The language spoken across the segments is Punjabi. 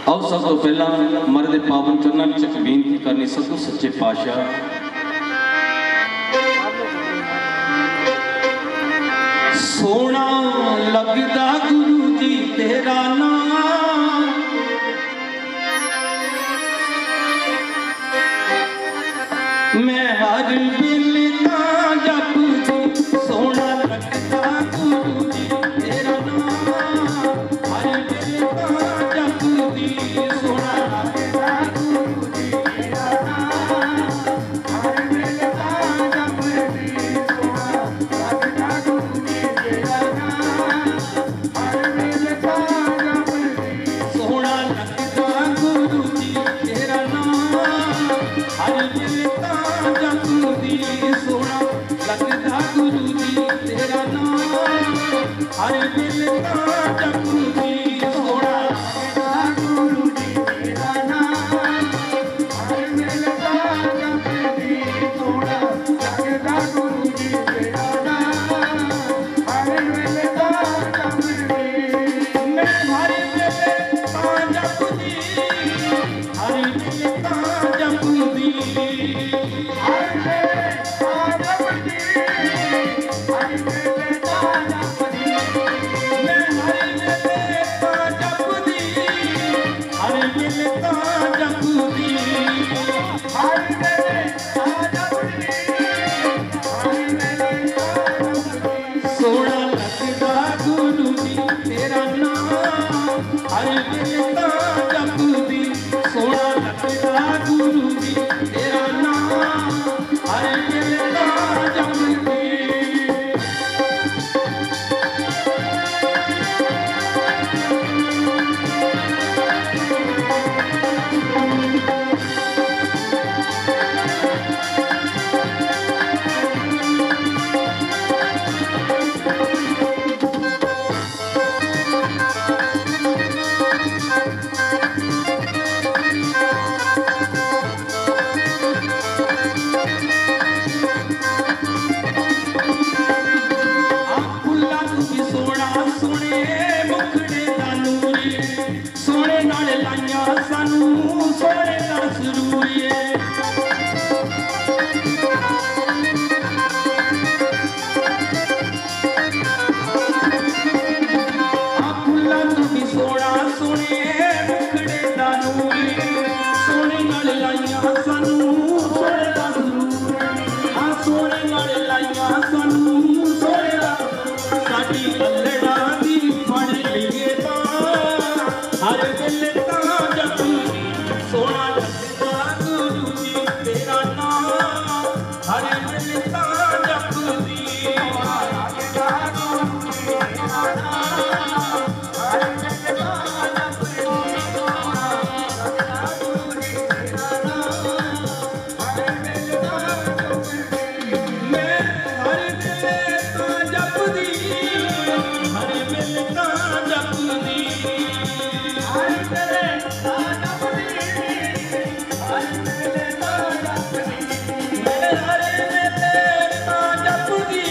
आओ सब तो पहला मरद पावन चरणन च बेनती करनी सतगुर सच्चे पातशाह सोना लगदा गुरु जी तेरा नाम मैं हर वेले तां जपदी सोना लगदा गुरु जी तेरा नाम हर वेले तां जपदी सोना लगदा गुरु जी तेरा नाम हर वेले तां जपदी सोना लगदा हर दिल का जपदी सोना गुरु जी तेरा नाम हर दिल का जपदी सोना लगदा गुरु जी तेरा नाम हर दिल का जपदी मैं हर दिल का जपदी हर दिल का जपदी हर दिल का जपदी हर दिल का जपदी मैं हर दिल का जपदी हर दिल का जपदी हर दिल का जपदी हर दिल का जपदी सोना लगदा गुरु जी तेरा नाम हर दिल का जपदी सोना लगदा गुरु जी तेरा नाम हर दिल का जपदी ਫੁੱਲਾਂ ਤੂੰ ਵੀ ਸੋਹਣਾ ਸੋਹਣੇ ਮੁਖੜੇ ਦਾ ਨੂਰੀਏ ਸੋਹਣੇ ਨਾਲ ਲਾਈਆਂ ਸਾਨੂੰ ਸੋਹਣੇ ਦਾ ਸਰੂਰੀਏ ਫੁੱਲਾਂ ਤੂੰ ਵੀ ਸੋਹਣਾ ਸੋਹਣੇ ਮੁਖੜੇ ਦਾ ਨੂਰੀਏ ਸੋਹਣੇ ਨਾਲ ਲਾਈਆਂ ਸਾਨੂੰ ਸੋਹਣੇ ਦਾ ਸਰੂਰੀਏ ਆ ਸੋਹਣੇ ਨਾਲ ਲਾਈਆਂ ਸਾਨੂੰ ਸੋਹਣੇ ਦਾ ਸਾਡੀ ਅੱਲੜਾਂ ਦੀ ਫੜ ਲਈਏ ਤਾਂ ਹਰ ਦਿਲ ਤਾਂ ਜਪਦੀ ਸੋਹਣਾ ਲੱਗਦਾ ਗੁਰੂ ਜੀ ਤੇਰਾ ਨਾਮ ਹਰ ਦਿਲ ਤਾਂ ਜਪਦੀ ਸੋਹਣਾ ਲੱਗਦਾ ਗੁਰੂ ਜੀ ਤੇਰਾ ਨਾਮ ਹਰ ਦਿਲ ਤਾਂ ਜਪਦੀ ਸੋਹਣਾ ਲੱਗਦਾ ਗੁਰੂ ਜੀ ਤੇਰਾ ਨਾਮ ਹਰ ਦਿਲ ਤਾਂ ਜਪਦੀ ਮੈਂ ਹਰ ਦਿਲ ਤਾਂ ਜਪਦੀ ਹਰ ਦਿਲ ਤਾਂ ਜਪਦੀ ਹਰ ਦਿਲ ਤਾਂ ਜਪਦੀ ਹਰ ਦਿਲ ਤਾਂ ਜਪਦੀ ਮੈਂ ਹਰ ਦਿਲ ਤਾਂ ਜਪਦੀ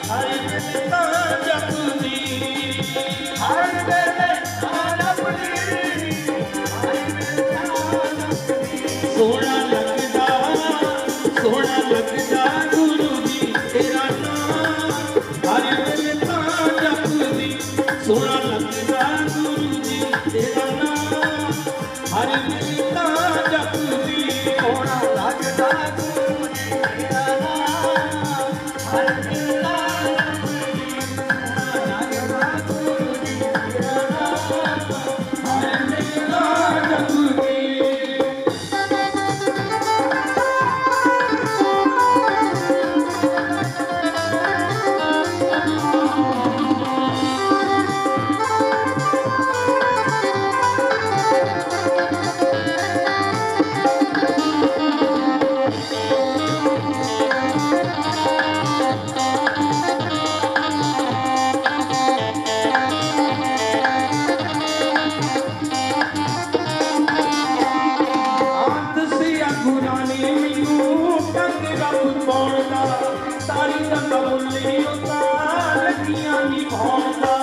ਹਰ ਦਿਲ ਤਾਂ ਜਪਦੀ ਹਰ ਦਿਲ ਤਾਂ ਜਪਦੀ ਹਰ ਦਿਲ ਤਾਂ ਜਪਦੀ ਸੋਹਣਾ ਲੱਗਦਾ ਗੁਰੂ ਜੀ ਤੇਰਾ ਨਾਮ ਹਰ ਦਿਲ ਤਾਂ ਜਪਦੀ ਸੋਹਣਾ ਲੱਗਦਾ ਗੁਰੂ ਜੀ ਤੇਰਾ ਨਾਮ ਹਰ ਦਿਲ ਤਾਂ ਜਪਦੀ ਸੋਹਣਾ ਲੱਗਦਾ ਗੁਰੂ ਜੀ ਤੇਰਾ ਨਾਮ ਹਰ ਦਿਲ ਤਾਂ ਜਪਦੀ ਸੋਹਣਾ ਲੱਗਦਾ ਗੁਰੂ ਜੀ ਤੇਰਾ ਨਾਮ ਹਰ ਦਿਲ ਤਾਂ ਜਪਦੀ ਗੁਰਾਂ ਨੇ ਮੈਨੂੰ ਕੰਗ ਰੱਬ ਪਾਉਣ ਦਾ ਤਾਰੀ ਦਾ ਕਬੂਲੀ ਉਤਾਰ ਲੱਗੀਆਂ ਨਿਭਾਉਣ ਦਾ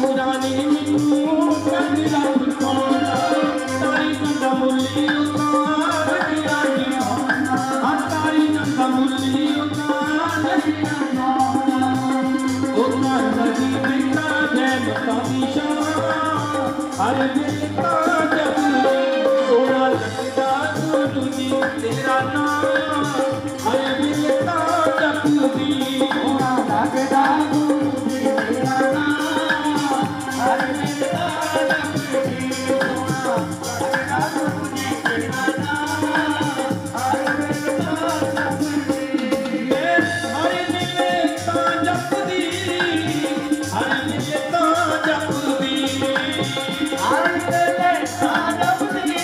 ਗੁਰਾਂ ਨੇ ਮੈਨੂੰ ਕੰਗ ਰੱਬ ਪਾਉਣ ਦਾ ਤਾਰੀ ਦਾ ਕਬੂਲੀ ਉਤਾਰ ਲੱਗੀਆਂ ਨਿਭਾਉਣ ਦਾ ਤਾਰੀ ਦਾ ਕਬੂਲੀ ਉਤਾਰ ਲੱਗੀਆਂ हर दिल का जपदी सोहना लगदा गुरु जी तेरा नाम हर दिल का जपदी सोहना लगदा गुरु जी तेरा नाम हर दिल का जपदी सोहना लगदा गुरु जी तेरा नाम हर दिल का जपदी मैं हर दिल का जपदी हर दिल का जपदी हर दिल का जपदी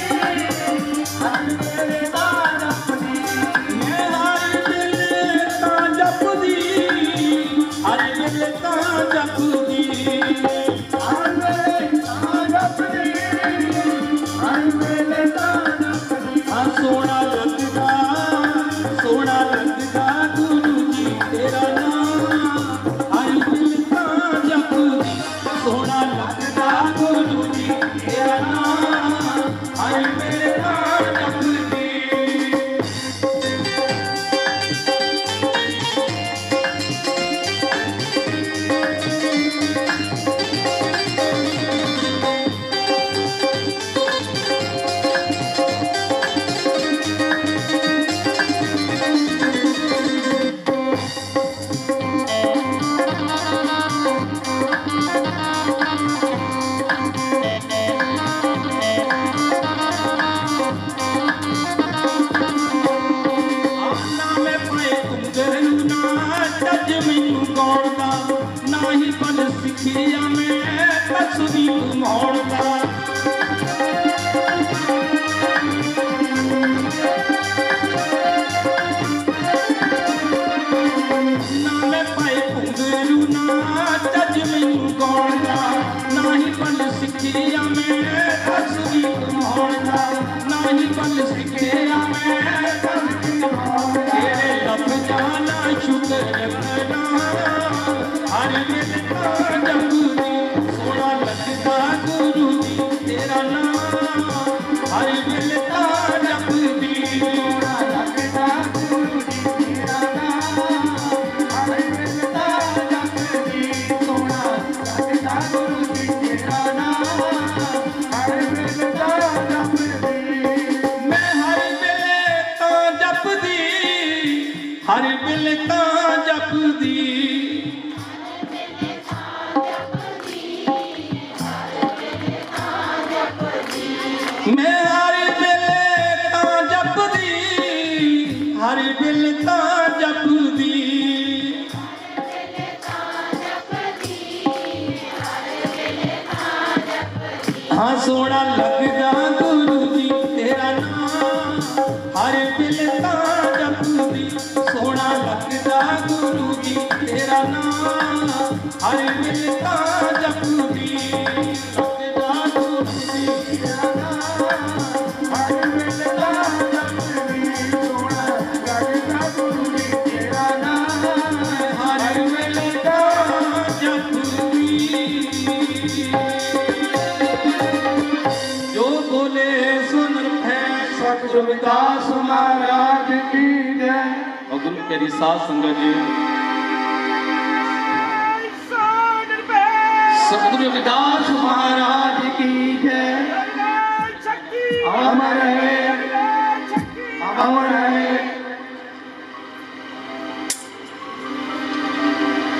दस भी कमाउण दा नहीं बल सिखिया मैं तेरे लफ्ज़ां दा शुक्र करना हर मिलता जपदी सोना लगदा गुरु जी तेरा नाम हर मिलता जपदी सोना लगदा गुरु जी तेरा नाम हर मिलता जपदी सोना लगदा गुरु जी तेरा नाम हर मिलता जपदी मैं हर मिले तो जपदी हर मिले तो जपदी मैं हर वेले तां जपदी हर वेले तां जपदी हाँ सोना लगदा गुरु जी तेरा नाम हर वेले तां जपदी सोना लगदा गुरु जी तेरा नाम हर वेले तां जपदी लगदा गुरु जी तेरा रविदास महाराज की जय। और गुरु प्यारी साध संगत जी सतगुरु रविदास महाराज की जय। अमर है अमर है।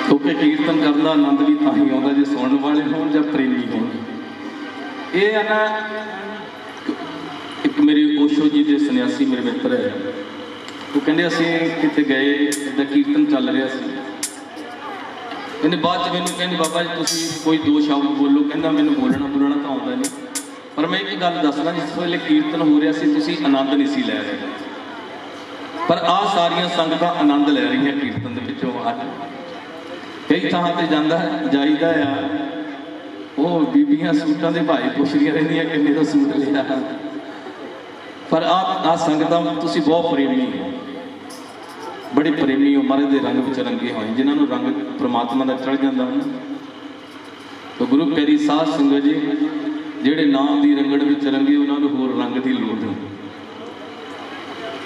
क्योंकि कीर्तन करने का आनंद भी तां ही आउंदा जे सुनने वाले होण जां प्रेमी होण। ये है ना एक मेरे ओशो जी के सन्यासी मेरे मित्र है वो कहते असीं किते गए इदा कीर्तन चल रहा सी कहते बाद मैनूं कहते बाबा जी तुसीं कोई दो शब्द बोलो कहता मैनूं बोलना बोलना तो आउंदा नहीं पर मैं एक गल दसना जिस वेले कीर्तन हो रहा सी तुसीं आनंद नहीं सी लै रहे पर आ सारियां संगतां आनंद लै रही कीर्तन दे विचों अज कई थां ते जाईदा आ वो बीबियां सूटां दे भाई पुछदियां रहिंदियां किन्ने दा सूट लिया पर आप संगतां तुसीं बहुत प्रेमी हो बड़े प्रेमी हो महाराज दे रंग विच रंगे होए जिन्हां रंग परमात्मा का चढ़ जाता है तो गुरु प्यारी साध संगत जी जिहड़े नाम की रंगड़ विच रंगे उन्होंने होर रंग की लोड़ नहीं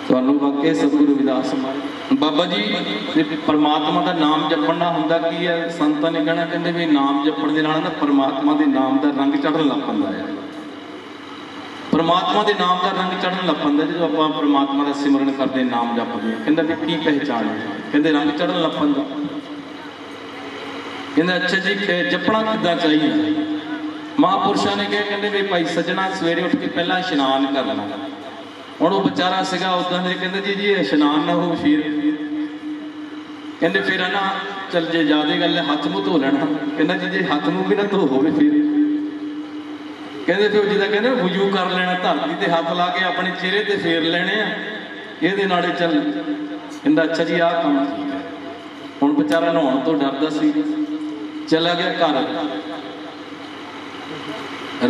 तुहानूं वाकई सतगुरु रविदास महाराज बाबा जी परमात्मा का नाम जपण नाल हुंदा की है संतां ने कहना कहंदे भी नाम जपण दे नाल ना परमात्मा के नाम का रंग चढ़न लग पैंदा है परमात्मा के नाम का रंग चढ़न लग पैंदा जो आप परमात्मा का सिमरन करते नाम जपते हैं कहंदा भी की पहचान है कहंदे रंग चढ़न लग पैंदा कहंदा अच्छा जी जपना किद्दां चाहिए महापुरुषों ने कहा कहंदे भी भाई सज्जना सवेरे उठ के पहला इशनान करना हुण वो बेचारा सीगा उदां दे कहंदे जी इशनान ना हो फिर कहंदे फिर ना चल जे ज़्यादा गल है हथ मूँह धो लेना कहंदा जी जे हथ मूँह भी ना धो होवे फिर कहते फिर जिदा कहते वजू कर लेना धरती ते हाथ ला के अपने चेहरे ते फेर लेने ये नाले चल कहता अच्छा जी आ काम ठीक है हुण बेचारा नहाउण तो डरदा सी चला गया घर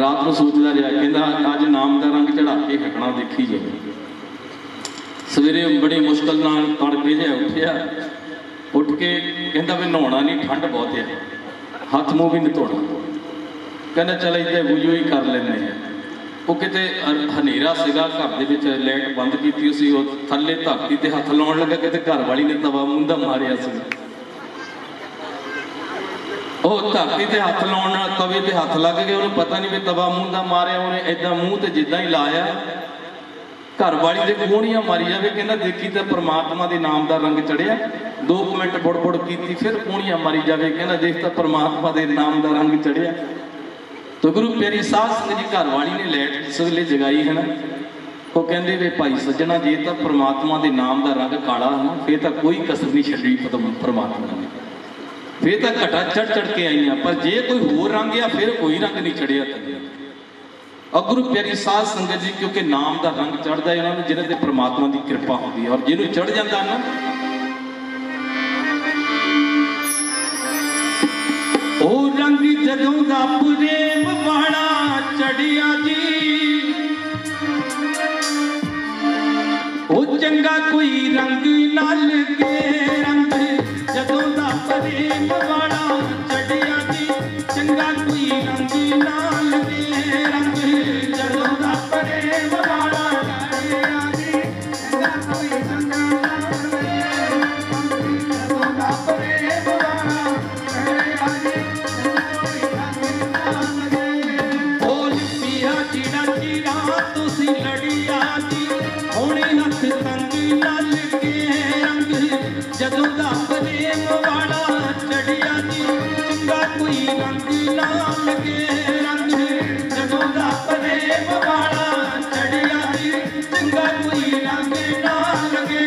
रात को सोचता रहा कहता अज नाम का रंग चढ़ा के हटना देखी जाए सवेरे बड़ी मुश्किल नाल तड़के जिहा उठिया उठ के कहता भी नहाउणा नहीं ठंड बहुत है हथ मूँह भी नहीं धोना कहना चल इतने वजू ही कर लें वो किते हनेरा सीगा घर दे विच लाइट बंद की सी थले धरती ते हथ लाउण लगा किते घर वाली ने तवा मुंदा मारिया सी धरती ते हथ लाउण नाल तवे ते हथ लग गए उन्हें पता नहीं भी तवा मुंदा मारिया उन्हें इदा मूँह ते जिदा ही लाया घर वाली दे कोहणियां मारी जावे कहना देखी तो परमात्मा के नाम का रंग चढ़िया 2 मिनट बुड़ बुड़ की फिर कोहणियां मारी जावे कहना देख तो परमात्मा के नाम का रंग चढ़िया तो गुरु प्यारी साध संगत जी घर वाली ने लाइट जिस वेले जगाई है ना वो कहते भी भाई सज्जना जे तो परमात्मा के नाम का रंग काला है ना फिर तो कोई कसर नहीं छड़ी परमात्मा ने फिर तो घटा चढ़ चढ़ के आई पर जे कोई होर रंग आ फिर कोई रंग नहीं चढ़िया थले और गुरु प्यारी साध संगत जी क्योंकि नाम का रंग चढ़ता है उन्होंने जिन्हें ते परमात्मा की कृपा होती है और जिन्होंने चढ़ जाता ना ओ रंग जदों दा प्रेम वाला चढ़ चढ़िया जी ओ चंगा कोई रंग ना लगे रंग जदों दा प्रेम वाला चढ़िया जी चंगा कोई रंग ना लगे रंग जदों दा प्रेम वाला चढ़िया जी चंगा कोई रंग ना लगे जदों दा प्रेम वाला चढ़िया जी चंगा कोई रंग ना लगे बोल पिया चिड़ा चिड़ा तुसी लड़िया जी होने हथ तंग ना लगे रंग जदों दा प्रेम वाला चढ़िया जी चंगा कोई रंग ना लगे रंग जदों दा प्रेम वाला चढ़िया जी चंगा कोई रंग ना लगे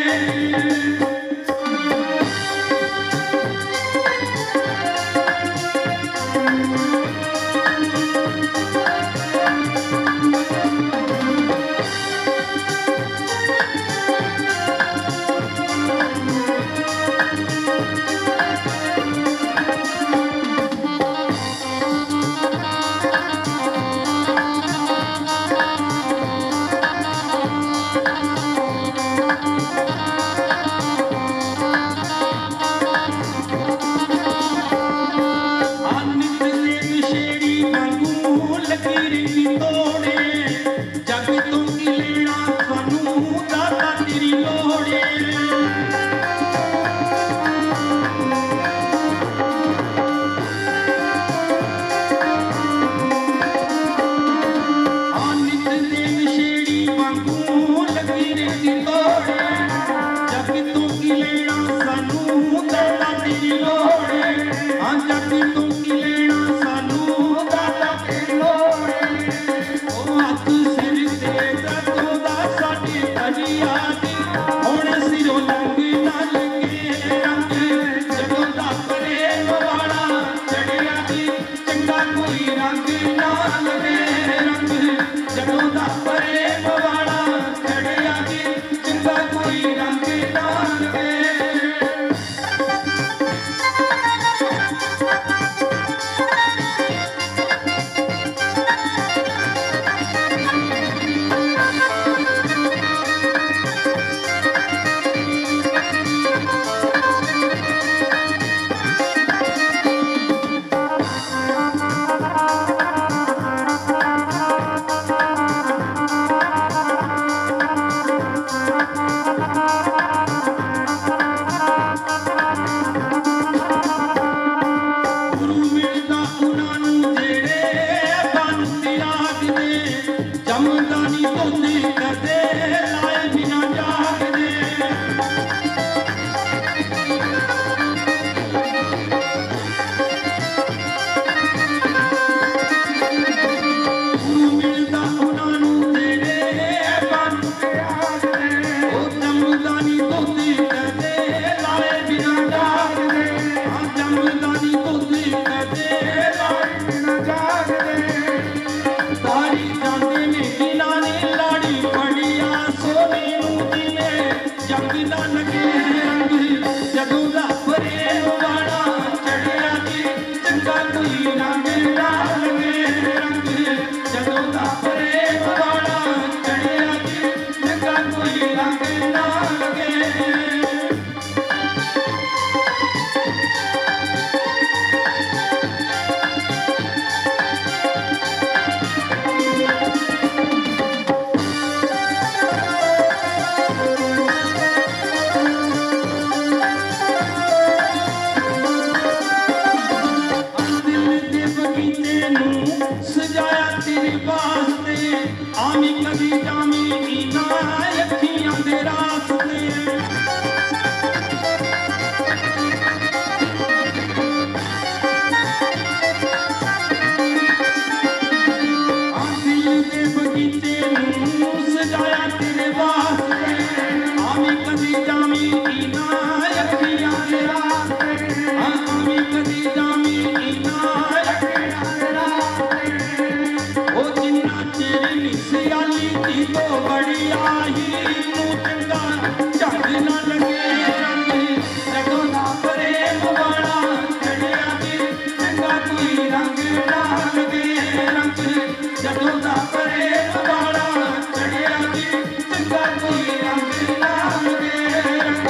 Jagannatha करे पवाड़ा चढ़िया जी चंगा कोई रंग लागे रंग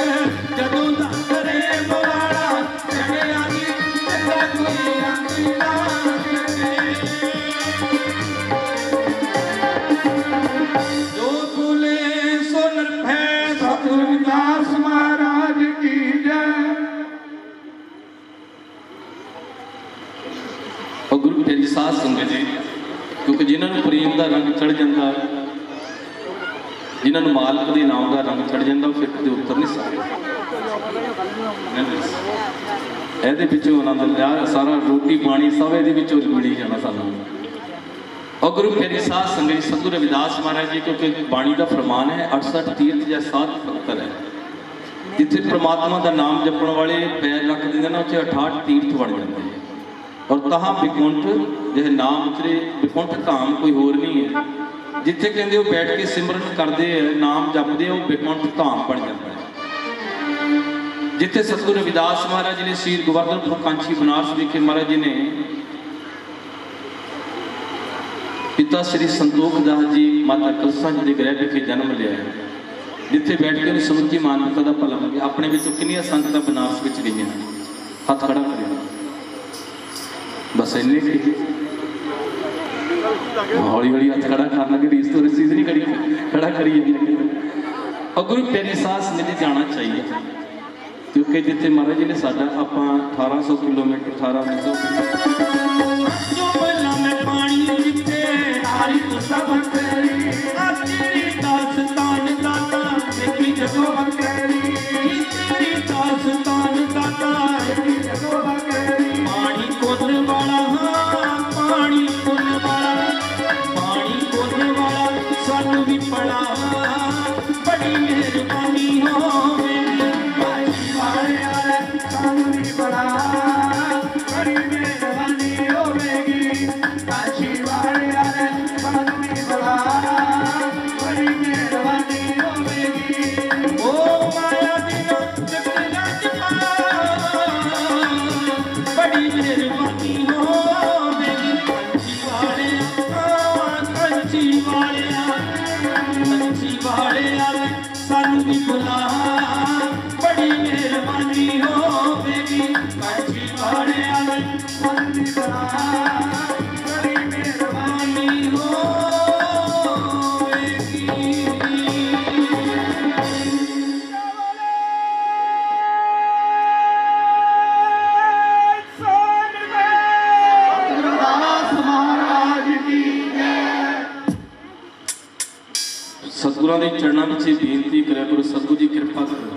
जदों दा करे पवाड़ा चढ़िया जी चंगा कोई रंग लागे जो बोले सो निर्भय सतगुरु रविदास महाराज की जय। और गुरु तेरी साध संगत जी क्योंकि जिन्होंने प्रेम का रंग चढ़ जाता जिन्होंने मालक के नाम का रंग चढ़ जाता फिर कभी उतर नहीं सकते ये आनंद लिया सारा रोटी पानी सब ये मिली जाना सानू। और गुरु तेरी साध संगत जी सतगुरु रविदास महाराज जी क्योंकि बाणी का फरमान है 68 तीर्थ या 7 पत्थर है जिथे परमात्मा का नाम जपण वाले पैर रख देंगे ना उत्थे 68 तीर्थ बन जाते हैं। और तहाँ विकुंठ जिह नाम उतरे विकुंठ धाम कोई होर नहीं है जिथे कहते वो बैठ के सिमरन करते हैं नाम जपते हैं वो विकुंठ धाम बन जाता है। जिथे सतगुरु रविदास महाराज जी ने श्री गोवर्धनपुर कांची बनारस विखे महाराज जी ने पिता श्री संतोख दास जी माता कलसा जी के गृह विखे जन्म लिया है जिथे बैठ के समुची मानवता का भला मंगे अपने किनिया संगत बनारस में गई हाथ खड़ा करें बस इन्ने हौली हौली हाथ खड़ा करना कि रीस तो रसीद नहीं करी खड़ा करिए। और गुरु प्यारी साध संगत जी जाना चाहिए क्योंकि जिथे महाराज जी ने साडा आपां 1800 किलोमीटर 1800 जो बला में पानी जिथे हारी तो सब तेरी तेरी दास्तान दाता देखी जगो बकरी तेरी दास्तान दाता देखी जगो बकरी पानी कोन वाला पानी कोन वाला सानू भी पड़ा बड़ी मेहरबानी होवेगी सानू भी बड़ा बड़ी मेहरबानी होवेगी काशी वाले सानू भी बड़ा बड़ी मेहरबानी होवेगी। ओ माया दिनो जगना जपा बड़ी मेहरबानी होवेगी कंची वाले सानू भी बुला बड़ी मेहरबानी होवेगी कंची वाले सानू भी बड़ा बड़ी मेहरबानी रविदास महाराज की जय। सतगुरां दे चरणों में बेनती करा करो सतगुरु जी कृपा करो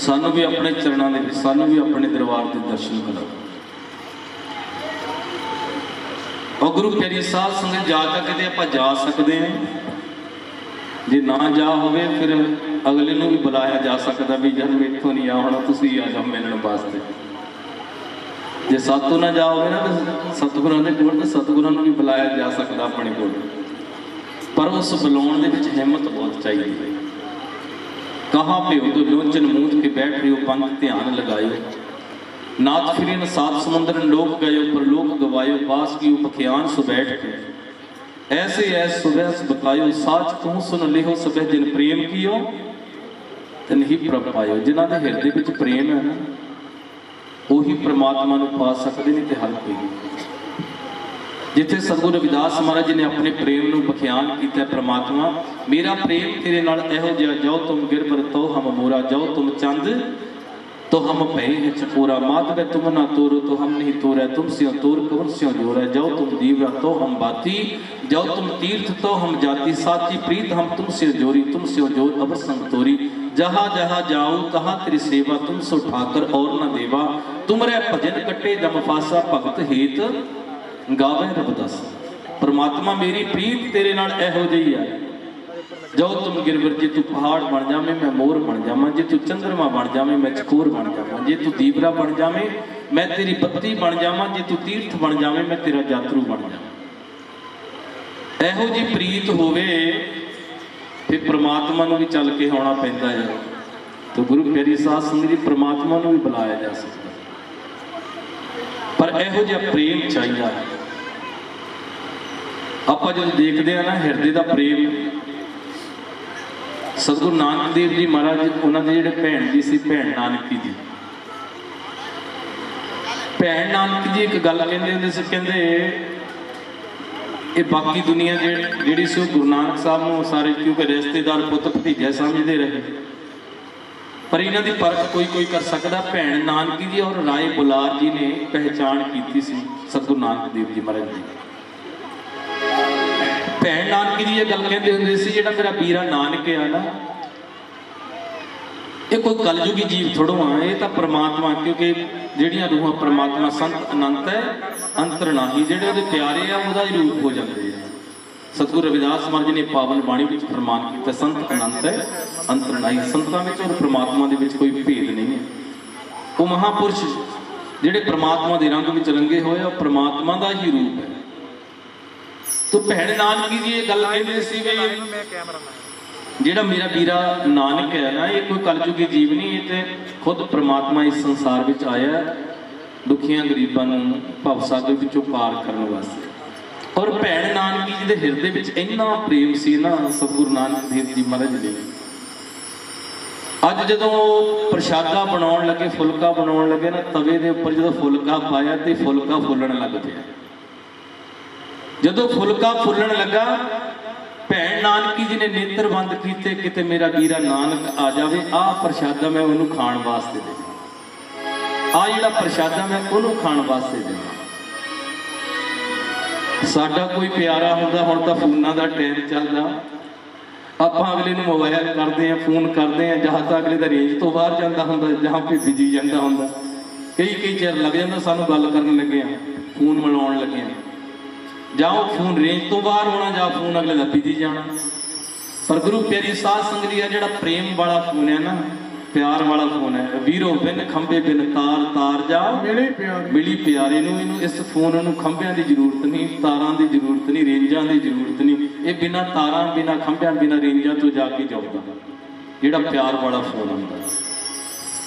सानू भी अपने चरणों में सानू भी अपने दरबार के दर्शन करो। और गुरु प्यारी साध संगत जा तक किते आपां जा सकते हैं जे ना जा होवे फिर अगले नूं भी बुलाया जा सकता भी जब इत्थों नहीं आ होना तुसीं आ जाओ मिलण वास्ते जे सातों ना जा होवे ना तो सतगुरां दे कोल ते सतगुरां नूं भी बुलाया जा सकता अपने कोल पर उस बुलाने दे विच हिम्मत बहुत चाहिए। कहाँ पे हो तो लोचन मूंद के बैठ रहे हो पंथ ध्यान लगायो नाथ फिरी न सात समुद्र लोक गयो पर लोक गवायो बास की उपख्यान सु बैठ के ऐसे ऐस सुबह बकायो साच तू सुन लिहो सबह जिन प्रेम कियो ते नहीं प्रभ पायो। जिन्हां दे हिरदे विच प्रेम है ना ਉਹੀ परमात्मा ਨੂੰ पा सकते नहीं तो हल कोई जिथे सतगुरु रविदास महाराज जी ने अपने प्रेम ਨੂੰ बख्यान किया परमात्मा मेरा प्रेम तेरे नाल एहो जिहा जाओ तुम गिरबर तो हम मोरा जाओ तुम चंद तो हम पै है चकोरा माधव तुम ना तोरो तो हम नहीं तोरा तुम स्यों तोर कवन स्यों जोरा जाओ तुम दीवरा तो हम बाती जाओ तुम तीर्थ तो हम जाति साची प्रीत हम तुम स्यों जोरी तुम स्यों जोर अवर संग तोरी जहाँ जहाँ जाओ तहाँ तेरी सेवा तुम सो ठाकर और न देवा तुमरे भजन कटे जम फासा भगत हेत गावे रबदस। परमात्मा मेरी प्रीत तेरे नाल एहो जही है जाओ तुम गिरवर जे तू पहाड़ बन जावे मैं मोर बन जावा जे तू चंद्रमा बन जावे मैं चकोर बन जावा जे तू दीवरा बन जावे मैं तेरी बत्ती बन जावा जे तू तीर्थ बन जावे मैं तेरा यात्रु बन जावा। एहो जी प्रीत होवे फिर परमात्मा नूं भी चल के आउणा पैंदा है तो गुरु प्यारी साध संगत जी परमात्मा नूं भी बुलाया जा सकता पर एहो जिहा प्रेम चाहिए ਆਪਾਂ ਜਦੋਂ ਦੇਖਦੇ ਆ ਨਾ ਹਿਰਦੇ ਦਾ ਪ੍ਰੇਮ, ਸਤਿਗੁਰੂ ਨਾਨਕ ਦੇਵ ਜੀ ਮਹਾਰਾਜ ਉਹਨਾਂ ਦੇ ਜਿਹੜੇ ਭੈਣ ਜੀ ਸੀ, ਭੈਣ ਨਾਨਕੀ ਜੀ, ਭੈਣ ਨਾਨਕ ਜੀ ਇੱਕ ਗੱਲ ਕਹਿੰਦੇ ਹੁੰਦੇ ਸੀ, ਕਹਿੰਦੇ ਇਹ ਬਾਕੀ ਦੁਨੀਆ ਜਿਹੜੀ ਸੀ ਉਹ ਗੁਰੂ ਨਾਨਕ ਸਾਹਿਬ ਨੂੰ ਸਾਰੇ ਕਿਉਂਕਿ ਰਿਸ਼ਤੇਦਾਰ ਪੁੱਤ ਭਤੀਜਾ ਸਮਝਦੇ ਰਹੇ, ਪਰ ਇਹਨਾਂ ਦੀ ਪਰਖ ਕੋਈ ਕੋਈ ਕਰ ਸਕਦਾ। ਭੈਣ ਨਾਨਕੀ ਜੀ ਔਰ ਰਾਏ ਬੁਲਾਰ ਜੀ ਨੇ ਪਹਿਚਾਣ ਕੀਤੀ ਸੀ ਸਤਿਗੁਰੂ ਨਾਨਕ ਦੇਵ ਜੀ ਮਹਾਰਾਜ ਦੀ। ਭੈਣ ਨਾਨਕੀ ਜੀ ਇਹ ਗੱਲ ਕਹਿੰਦੇ ਹੁੰਦੇ ਸੀ, ਜਿਹੜਾ ਮੇਰਾ ਵੀਰਾ ਨਾਨਕ ਆ ਨਾ, ਇਹ ਕੋਈ ਕਲਯੁਗੀ ਜੀਵ ਥੋੜੋ ਆ, ਇਹ ਤਾਂ ਪ੍ਰਮਾਤਮਾ, ਕਿਉਂਕਿ ਜਿਹੜੀਆਂ ਰੂਹਾਂ ਪ੍ਰਮਾਤਮਾ ਸੰਤ ਅਨੰਤ ਹੈ ਅੰਤਰ ਨਾਹੀ, ਜਿਹੜੇ ਉਹਦੇ ਪਿਆਰੇ ਆ ਉਹਦਾ ਹੀ ਰੂਪ ਹੋ ਜਾਂਦੇ ਆ। ਸਤਿਗੁਰੂ ਰਵਿਦਾਸ ਮਹਾਰਾਜ ਨੇ ਪਾਵਨ ਬਾਣੀ ਵਿੱਚ ਫਰਮਾਨ ਕੀਤਾ, ਸੰਤ ਅਨੰਤ ਹੈ ਅੰਤਰ ਨਾਹੀ। ਸੰਤਾਂ ਵਿੱਚ ਔਰ ਪ੍ਰਮਾਤਮਾ ਦੇ ਵਿੱਚ ਕੋਈ ਭੇਦ ਨਹੀਂ ਹੈ। ਉਹ ਮਹਾਪੁਰਸ਼ ਜਿਹੜੇ ਪ੍ਰਮਾਤਮਾ ਦੇ ਰੰਗ ਵਿੱਚ ਰੰਗੇ ਹੋਏ ਆ, ਉਹ ਪ੍ਰਮਾਤਮਾ ਦਾ ਹੀ ਰੂਪ ਹੈ। ਤੋ ਭੈਣ ਨਾਨਕੀ ਜੀ ਇਹ ਗੱਲ ਕਹਿੰਦੇ ਸੀ ਵੀ ਜਿਹੜਾ ਮੇਰਾ ਵੀਰਾ ਨਾਨਕ ਹੈ ਨਾ, ਇਹ ਕੋਈ ਕਲਯੁਗੀ ਜੀਵ ਨਹੀਂ, ਇਹ ਤੇ ਖੁਦ ਪ੍ਰਮਾਤਮਾ ਇਸ ਸੰਸਾਰ ਵਿੱਚ ਆਇਆ ਦੁਖੀਆਂ ਗਰੀਬਾਂ ਨੂੰ ਭਵਸਾਗਰ ਵਿੱਚੋਂ ਪਾਰ ਕਰਨ ਵਾਸਤੇ। ਔਰ ਭੈਣ ਨਾਨਕੀ ਜੀ ਦੇ ਹਿਰਦੇ ਵਿੱਚ ਇੰਨਾ ਪ੍ਰੇਮ ਸੀ ਨਾ ਸਤਿਗੁਰੂ ਨਾਨਕ ਦੇਵ ਜੀ ਮਹਾਰਾਜ ਜੀ। ਅੱਜ ਜਦੋਂ ਪ੍ਰਸ਼ਾਦਾ ਬਣਾਉਣ ਲੱਗੇ, ਫੁਲਕਾ ਬਣਾਉਣ ਲੱਗੇ ਨਾ, ਤਵੇ ਦੇ ਉੱਪਰ ਜਦੋਂ ਫੁਲਕਾ ਪਾਇਆ ਤੇ ਫੁਲਕਾ ਫੁੱਲਣ ਲੱਗ ਪਿਆ। ਜਦੋਂ ਫੁਲਕਾ ਫੁੱਲਣ ਲੱਗਾ, ਭੈਣ ਨਾਨਕੀ ਜੀ ਨੇ ਨੇਤਰ ਬੰਦ ਕੀਤੇ, ਕਿਤੇ ਮੇਰਾ ਵੀਰਾ ਨਾਨਕ ਆ ਜਾਵੇ, ਆਹ ਪ੍ਰਸ਼ਾਦਾ ਮੈਂ ਉਹਨੂੰ ਖਾਣ ਵਾਸਤੇ ਦੇਵਾਂ, ਆਹ ਜਿਹੜਾ ਪ੍ਰਸ਼ਾਦਾ ਮੈਂ ਉਹਨੂੰ ਖਾਣ ਵਾਸਤੇ ਦੇਵਾਂ। ਸਾਡਾ ਕੋਈ ਪਿਆਰਾ ਹੁੰਦਾ, ਹੁਣ ਤਾਂ ਫੋਨਾਂ ਦਾ ਟਾਈਮ ਚੱਲਦਾ, ਆਪਾਂ ਅਗਲੇ ਨੂੰ ਮੋਬਾਈਲ ਕਰਦੇ ਆ, ਫੋਨ ਕਰਦੇ ਆ, ਜਾਂ ਤਾਂ ਅਗਲੇ ਦਾ ਰੇਂਜ ਤੋਂ ਬਾਹਰ ਜਾਂਦਾ ਹੁੰਦਾ, ਜਾਂ ਫਿਰ ਬਿਜੀ ਜਾਂਦਾ ਹੁੰਦਾ, ਕਈ ਚਿਰ ਲੱਗ ਜਾਂਦਾ ਸਾਨੂੰ ਗੱਲ ਕਰਨ ਲੱਗੇ ਆ, ਫੋਨ ਮਿਲਾਉਣ ਲੱਗੇ ਆ, ਜਾਂ ਉਹ ਫੋਨ ਰੇਂਜ ਤੋਂ ਬਾਹਰ ਹੋਣਾ, ਜਾਂ ਫੋਨ ਅਗਲੇ ਦਾ ਬਿਜੀ ਜਾਣਾ। ਪਰ ਗੁਰੂ ਪਿਆਰੀ ਸਾਧ ਸੰਗਤ ਜੀ, ਜਿਹੜਾ ਪ੍ਰੇਮ ਵਾਲਾ ਫੋਨ ਹੈ ਨਾ, ਪਿਆਰ ਵਾਲਾ ਫੋਨ ਹੈ, ਵੀਰੋ ਬਿਨ ਖੰਭੇ ਬਿਨ ਤਾਰ, ਤਾਰ ਜਾ ਮਿਲੀ ਪਿਆਰੇ ਨੂੰ। ਇਹਨੂੰ ਇਸ ਫੋਨ ਨੂੰ ਖੰਭਿਆਂ ਦੀ ਜ਼ਰੂਰਤ ਨਹੀਂ, ਤਾਰਾਂ ਦੀ ਜ਼ਰੂਰਤ ਨਹੀਂ, ਰੇਂਜਾਂ ਦੀ ਜ਼ਰੂਰਤ ਨਹੀਂ, ਇਹ ਬਿਨਾਂ ਤਾਰਾਂ, ਬਿਨਾਂ ਖੰਭਿਆਂ, ਬਿਨਾਂ ਰੇਂਜਾਂ ਤੋਂ ਜਾ ਕੇ ਜਾਊਗਾ, ਜਿਹੜਾ ਪਿਆਰ ਵਾਲਾ ਫੋਨ ਹੁੰਦਾ।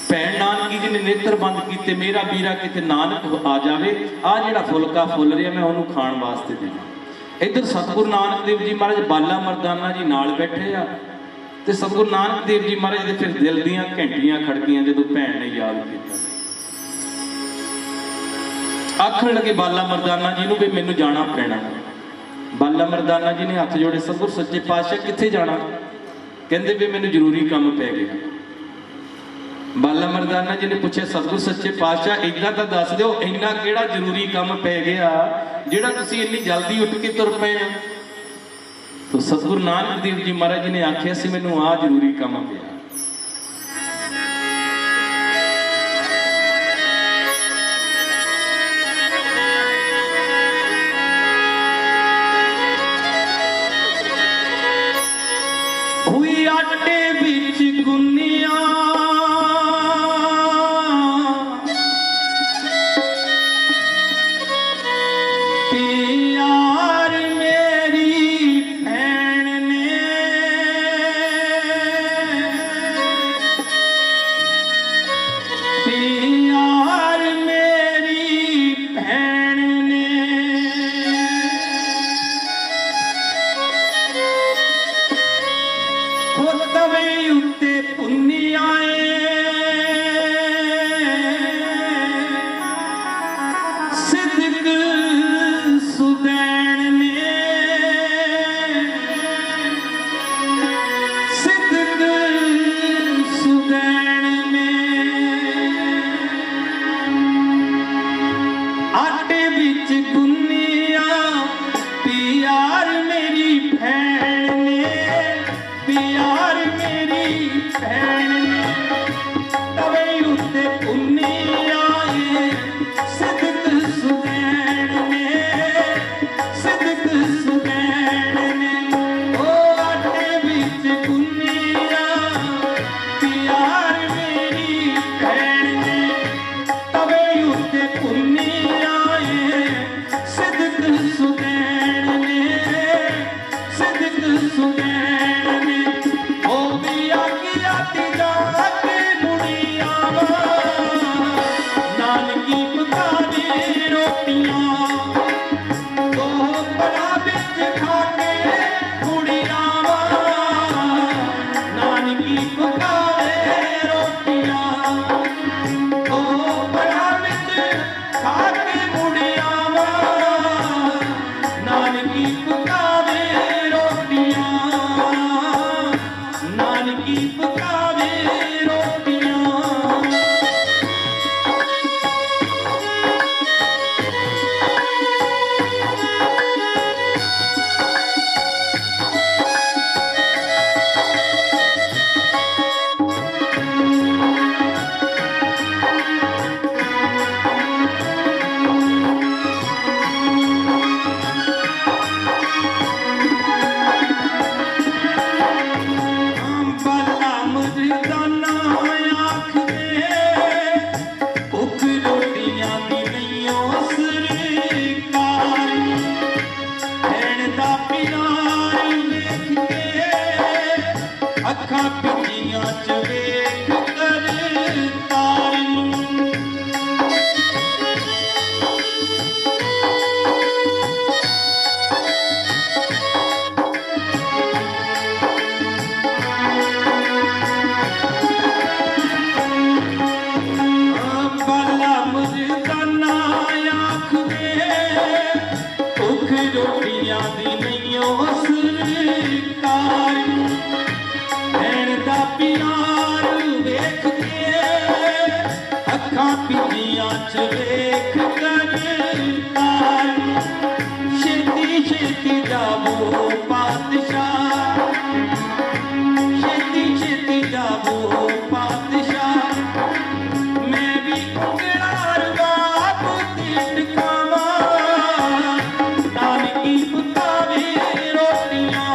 ਭੈਣ ਨਾਨਕੀ ਜੀ ਨੇ ਨੇਤਰ ਬੰਦ ਕੀਤੇ, ਮੇਰਾ ਵੀਰਾ ਕਿਤੇ ਨਾਨਕ ਆ ਜਾਵੇ, ਆਹ ਜਿਹੜਾ ਫੁਲਕਾ ਫੁੱਲ ਰਿਹਾ ਮੈਂ ਉਹਨੂੰ ਖਾਣ ਵਾਸਤੇ ਦੇਵਾਂ। ਇੱਧਰ ਸਤਿਗੁਰੂ ਨਾਨਕ ਦੇਵ ਜੀ ਮਹਾਰਾਜ ਬਾਲਾ ਮਰਦਾਨਾ ਜੀ ਨਾਲ ਬੈਠੇ ਆ, ਤੇ ਸਤਿਗੁਰੂ ਨਾਨਕ ਦੇਵ ਜੀ ਮਹਾਰਾਜ ਦੇ ਫਿਰ ਦਿਲ ਦੀਆਂ ਘੰਟੀਆਂ ਖੜਕੀਆਂ ਜਦੋਂ ਭੈਣ ਨੇ ਯਾਦ ਕੀਤਾ। ਆਖਣ ਲੱਗੇ ਬਾਲਾ ਮਰਦਾਨਾ ਜੀ ਨੂੰ ਵੀ ਮੈਨੂੰ ਜਾਣਾ ਪੈਣਾ। ਬਾਲਾ ਮਰਦਾਨਾ ਜੀ ਨੇ ਹੱਥ ਜੋੜੇ, ਸਤਿਗੁਰੂ ਸੱਚੇ ਪਾਤਸ਼ਾਹ ਕਿੱਥੇ ਜਾਣਾ? ਕਹਿੰਦੇ ਵੀ ਮੈਨੂੰ ਜ਼ਰੂਰੀ ਕੰਮ ਪੈ ਗਿਆ। ਬਾਲਾ ਮਰਦਾਨਾ ਜੀ ਨੇ ਪੁੱਛਿਆ, ਸਤਿਗੁਰੂ ਸੱਚੇ ਪਾਤਸ਼ਾਹ ਇੱਦਾਂ ਤਾਂ ਦੱਸ ਦਿਓ, ਇੰਨਾ ਕਿਹੜਾ ਜ਼ਰੂਰੀ ਕੰਮ ਪੈ ਗਿਆ ਜਿਹੜਾ ਤੁਸੀਂ ਇੰਨੀ ਜਲਦੀ ਉੱਠ ਕੇ ਤੁਰ ਪਏ ਹੋ? तो सतगुरु नानक देव जी महाराज जी ने आख्या सी मैनू आ जरूरी काम पिया। हुई आटे बिच गुनिया रोटियां तो बड़ा बिच कार भैन दा प्यार वेख के अखां पिजियां च वेख कर कार छेती छेती जावो पातशाह छेती छेती जावो पातशाह मैं भी उंगला रवाब ते टकावा नानकी पकावे रोटियां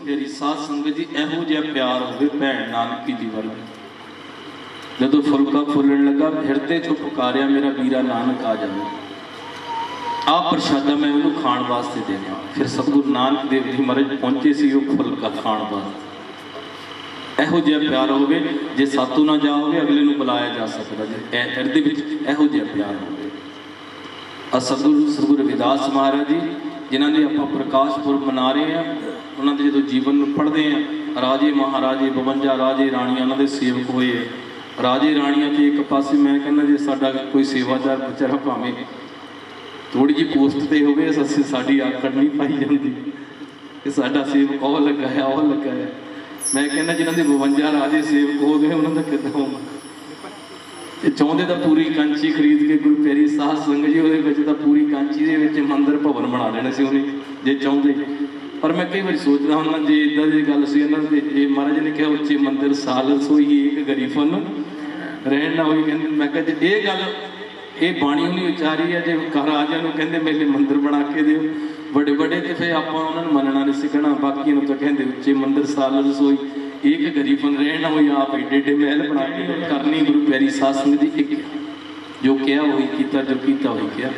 ਪਿਆਰੀ ਸਾਧ ਸੰਗਤ ਜੀ, ਇਹੋ ਜਿਹਾ ਪਿਆਰ ਹੋਵੇ ਭੈਣ ਨਾਨਕੀ ਜੀ ਵਰਗਾ। ਜਦੋਂ ਫੁਲਕਾ ਫੁੱਲਣ ਲੱਗਾ, ਹਿਰਦੇ ਚੋਂ ਪੁਕਾਰਿਆ, ਮੇਰਾ ਵੀਰਾ ਨਾਨਕ ਆ ਜਾਵੇ, ਆਹ ਪ੍ਰਸ਼ਾਦਾ ਮੈਂ ਉਹਨੂੰ ਖਾਣ ਵਾਸਤੇ ਦੇਣਾ। ਫਿਰ ਸਤਿਗੁਰੂ ਨਾਨਕ ਦੇਵ ਜੀ ਮਹਾਰਾਜ ਪਹੁੰਚੇ ਸੀ ਉਹ ਫੁਲਕਾ ਖਾਣ ਵਾਸਤੇ। ਇਹੋ ਜਿਹਾ ਪਿਆਰ ਹੋਵੇ, ਜੇ ਸਾਤੋਂ ਨਾ ਜਾ ਹੋਵੇ ਅਗਲੇ ਨੂੰ ਬੁਲਾਇਆ ਜਾ ਸਕਦਾ, ਜੇ ਹਿਰਦੇ ਵਿੱਚ ਇਹੋ ਜਿਹਾ ਪਿਆਰ ਹੋਵੇ। ਸਤਿਗੁਰੂ ਰਵਿਦਾਸ ਮਹਾਰਾਜ ਜੀ ਜਿਨ੍ਹਾਂ ਦੇ ਆਪਾਂ ਪ੍ਰਕਾਸ਼ ਪੁਰਬ ਮਨਾ ਰਹੇ ਹਾਂ, ਉਹਨਾਂ ਦੇ ਜਦੋਂ ਜੀਵਨ ਨੂੰ ਪੜ੍ਹਦੇ ਹਾਂ, ਰਾਜੇ ਮਹਾਰਾਜੇ 52 ਰਾਜੇ ਰਾਣੀਆਂ ਉਹਨਾਂ ਦੇ ਸੇਵਕ ਹੋਏ। ਰਾਜੇ ਰਾਣੀਆਂ 'ਚ ਇੱਕ ਪਾਸੇ ਮੈਂ ਕਹਿੰਦਾ ਜੇ ਸਾਡਾ ਕੋਈ ਸੇਵਾਦਾਰ ਵਿਚਾਰਾ ਭਾਵੇਂ ਥੋੜੀ ਜਿਹੀ ਪੋਸਟ ਤੇ ਹੋਵੇ, ਅਸੀਂ ਸਾਡੀ ਆਕੜ ਨਹੀਂ ਪਾਈ ਜਾਂਦੀ ਕਿ ਸਾਡਾ ਸੇਵਕ ਉਹ ਲੱਗਾ ਹੈ ਉਹ ਲੱਗਾ ਹੈ। ਮੈਂ ਕਹਿੰਦਾ ਜਿਹਨਾਂ ਦੇ 52 ਰਾਜੇ ਸੇਵਕ ਹੋ ਗਏ ਉਹਨਾਂ ਦਾ ਕਿੱਦਾਂ ਹੋਊਗਾ। ਤੇ ਚਾਹੁੰਦੇ ਤਾਂ ਪੂਰੀ ਕਾਂਚੀ ਖਰੀਦ ਕੇ ਗੁਰੂ ਪਿਆਰੀ ਸਾਧ ਸੰਗਤ ਜੀ ਉਹਦੇ ਵਿੱਚ ਤਾਂ ਪੂਰੀ ਕਾਂਚੀ ਦੇ ਵਿੱਚ ਮੰਦਿਰ ਭਵਨ ਬਣਾ ਲੈਣੇ ਸੀ ਉਹਨੇ ਜੇ ਚਾਹੁੰਦੇ। ਪਰ ਮੈਂ ਕਈ ਵਾਰੀ ਸੋਚਦਾ ਹੁੰਦਾ ਜੇ ਇੱਦਾਂ ਦੀ ਗੱਲ ਸੀ ਇਹਨਾਂ ਦੇ, ਜੇ ਮਹਾਰਾਜ ਨੇ ਕਿਹਾ ਉੱਚੇ ਮੰਦਿਰ ਸਾਲ ਸੋਈ ਇੱਕ ਗਰੀਬਨ ਰਹਿਣ ਨਾ ਹੋਈ, ਕਹਿੰਦੇ ਮੈਂ ਕਿਹਾ ਜੇ ਇਹ ਗੱਲ ਇਹ ਬਾਣੀ ਉਹਨੇ ਉਚਾਰੀ ਹੈ, ਜੇ ਘਰ ਰਾਜਿਆਂ ਨੂੰ ਕਹਿੰਦੇ ਮੇਰੇ ਮੰਦਿਰ ਬਣਾ ਕੇ ਦਿਓ ਵੱਡੇ ਵੱਡੇ, ਤੇ ਫਿਰ ਆਪਾਂ ਉਹਨਾਂ ਨੂੰ ਮੰਨਣਾ ਨਹੀਂ ਸਿੱਖਣਾ। ਬਾਕੀ ਨੂੰ ਤਾਂ ਕਹਿੰਦੇ ਉੱਚੇ ਮੰਦਿਰ ਸਾਲ ਰਸੋਈ ਇੱਕ ਗਰੀਬਨ ਰਹਿਣ ਨਾ ਹੋਈ, ਆਪ ਏਡੇ ਏਡੇ ਮਹਿਲ ਬਣਾ ਕੇ ਕਰਨੀ। ਗੁਰੂ ਪਿਆਰੀ ਸਾਧ ਸੰਗਤ ਜੀ ਇੱਕ ਜੋ ਕਿਹਾ ਉਹੀ ਕੀਤਾ, ਜੋ ਕੀਤਾ ਉਹੀ ਕਿਹਾ।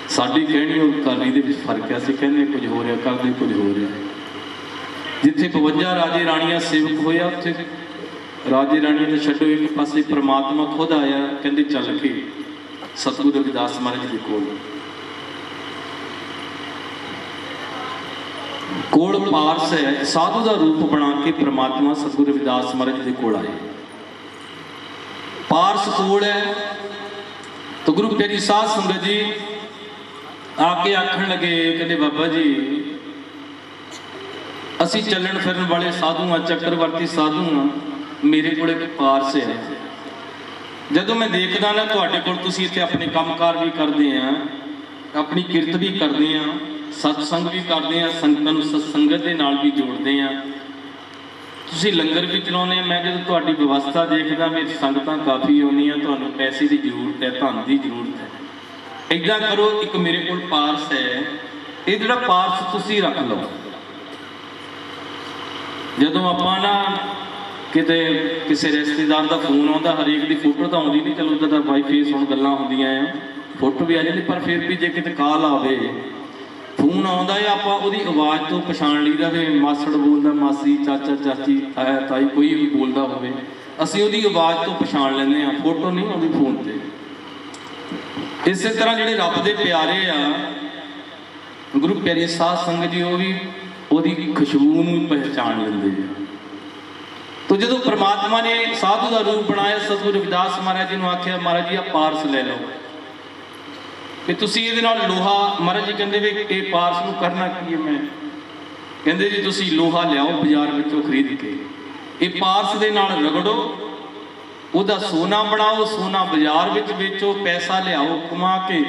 ਸਾਡੀ ਕਹਿਣੀ ਔਰ ਕਰਨੀ ਦੇ ਵਿੱਚ ਫਰਕ ਹੈ। ਅਸੀਂ ਕਹਿੰਦੇ ਕੁਝ ਹੋ ਰਿਹਾ, ਕਰਦੇ ਕੁਝ ਹੋ ਰਿਹਾ। ਜਿੱਥੇ 52 ਰਾਜੇ ਰਾਣੀਆਂ ਸੇਵਕ ਹੋਇਆ, ਉੱਥੇ ਰਾਜੇ ਰਾਣੀਆਂ ਨੇ ਛੱਡੋ ਇੱਕ ਪਾਸੇ ਪ੍ਰਮਾਤਮਾ ਖੁਦ ਆਇਆ, ਕਹਿੰਦੇ ਚੱਲ ਕੇ ਸਤਿਗੁਰੂ ਰਵਿਦਾਸ ਮਹਾਰਾਜ ਦੇ ਕੋਲ ਪਾਰਸ ਹੈ, ਸਾਧੂ ਦਾ ਰੂਪ ਬਣਾ ਕੇ ਪ੍ਰਮਾਤਮਾ ਸਤਿਗੁਰੂ ਰਵਿਦਾਸ ਮਹਾਰਾਜ ਦੇ ਕੋਲ ਆਏ। ਪਾਰਸ ਕੋਲ ਹੈ ਤਾਂ ਗੁਰੂ ਪਿਆਰੀ ਸਾਧ ਸੰਗਤ ਜੀ ਆ ਕੇ ਆਖਣ ਲੱਗੇ, ਕਹਿੰਦੇ ਬਾਬਾ ਜੀ ਅਸੀਂ ਚੱਲਣ ਫਿਰਨ ਵਾਲੇ ਸਾਧੂ ਆ, ਚੱਕਰਵਰਤੀ ਸਾਧੂ ਆ, ਮੇਰੇ ਕੋਲ ਇੱਕ ਪਾਰਸ ਹੈ। ਜਦੋਂ ਮੈਂ ਦੇਖਦਾ ਨਾ ਤੁਹਾਡੇ ਕੋਲ ਤੁਸੀਂ ਇੱਥੇ ਆਪਣੇ ਕੰਮਕਾਰ ਵੀ ਕਰਦੇ ਆ, ਆਪਣੀ ਕਿਰਤ ਵੀ ਕਰਦੇ ਆ, ਸਤਸੰਗ ਵੀ ਕਰਦੇ ਆ, ਸੰਗਤਾਂ ਨੂੰ ਸਤਸੰਗਤ ਦੇ ਨਾਲ ਵੀ ਜੋੜਦੇ ਆ, ਤੁਸੀਂ ਲੰਗਰ ਵੀ ਚਲਾਉਂਦੇ ਆ। ਮੈਂ ਜਦੋਂ ਤੁਹਾਡੀ ਵਿਵਸਥਾ ਦੇਖਦਾ ਮੇਰੀ ਸੰਗਤਾਂ ਕਾਫੀ ਆਉਂਦੀਆਂ, ਤੁਹਾਨੂੰ ਪੈਸੇ ਦੀ ਜ਼ਰੂਰਤ ਹੈ, ਧਨ ਦੀ ਜ਼ਰੂਰਤ ਹੈ। ਇੱਦਾਂ ਕਰੋ, ਇੱਕ ਮੇਰੇ ਕੋਲ ਪਾਰਸ ਹੈ, ਇਹ ਜਿਹੜਾ ਪਾਰਸ ਤੁਸੀਂ ਰੱਖ ਲਓ। ਜਦੋਂ ਆਪਾਂ ਨਾ ਕਿਤੇ ਕਿਸੇ ਰਿਸ਼ਤੇਦਾਰ ਦਾ ਫੋਨ ਆਉਂਦਾ, ਹਰੇਕ ਦੀ ਫੋਟੋ ਤਾਂ ਆਉਂਦੀ ਨਹੀਂ, ਚਲੋ ਤਾਂ ਬਾਈ ਫੇਸ ਹੁਣ ਗੱਲਾਂ ਹੁੰਦੀਆਂ ਆ, ਫੋਟੋ ਵੀ ਆ ਜਾਂਦੀ, ਪਰ ਫਿਰ ਵੀ ਜੇ ਕਿਤੇ ਕਾਲ ਆਵੇ, ਫੋਨ ਆਉਂਦਾ ਹੈ, ਆਪਾਂ ਉਹਦੀ ਆਵਾਜ਼ ਤੋਂ ਪਛਾਣ ਲਈਦਾ ਵੀ ਮਾਸੜ ਬੋਲਦਾ, ਮਾਸੀ, ਚਾਚਾ, ਚਾਚੀ, ਤਾਇਆ, ਤਾਈ, ਕੋਈ ਵੀ ਬੋਲਦਾ ਹੋਵੇ, ਅਸੀਂ ਉਹਦੀ ਆਵਾਜ਼ ਤੋਂ ਪਛਾਣ ਲੈਂਦੇ ਹਾਂ, ਫੋਟੋ ਨਹੀਂ ਆਉਂਦੀ ਫੋਨ ਤੇ। ਇਸੇ ਤਰ੍ਹਾਂ ਜਿਹੜੇ ਰੱਬ ਦੇ ਪਿਆਰੇ ਆ ਗੁਰੂ ਪਿਆਰੀ ਸਾਧ ਸੰਗਤ ਜੀ, ਉਹ ਵੀ ਉਹਦੀ ਖੁਸ਼ਬੂ ਨੂੰ ਪਹਿਚਾਣ ਲੈਂਦੇ ਆ। ਤੋ ਜਦੋਂ ਪ੍ਰਮਾਤਮਾ ਨੇ ਸਾਧੂ ਦਾ ਰੂਪ ਬਣਾਇਆ, ਸਤਿਗੁਰੂ ਰਵਿਦਾਸ ਮਹਾਰਾਜ ਜੀ ਨੂੰ ਆਖਿਆ, ਮਹਾਰਾਜ ਜੀ ਆ ਪਾਰਸ ਲੈ ਲਓ ਕਿ ਤੁਸੀਂ ਇਹਦੇ ਨਾਲ ਲੋਹਾ। ਮਹਾਰਾਜ ਜੀ ਕਹਿੰਦੇ ਵੀ ਇਹ ਪਾਰਸ ਨੂੰ ਕਰਨਾ ਕੀ ਹੈ? ਮੈਂ ਕਹਿੰਦੇ ਜੀ ਤੁਸੀਂ ਲੋਹਾ ਲਿਆਓ ਬਾਜ਼ਾਰ ਵਿੱਚੋਂ ਖਰੀਦ ਕੇ, ਇਹ ਪਾਰਸ ਦੇ ਨਾਲ ਰਗੜੋ, ਉਹਦਾ ਸੋਨਾ ਬਣਾਓ, ਸੋਨਾ ਬਾਜ਼ਾਰ ਵਿੱਚ ਵੇਚੋ, ਪੈਸਾ ਲਿਆਓ ਕਮਾ ਕੇ,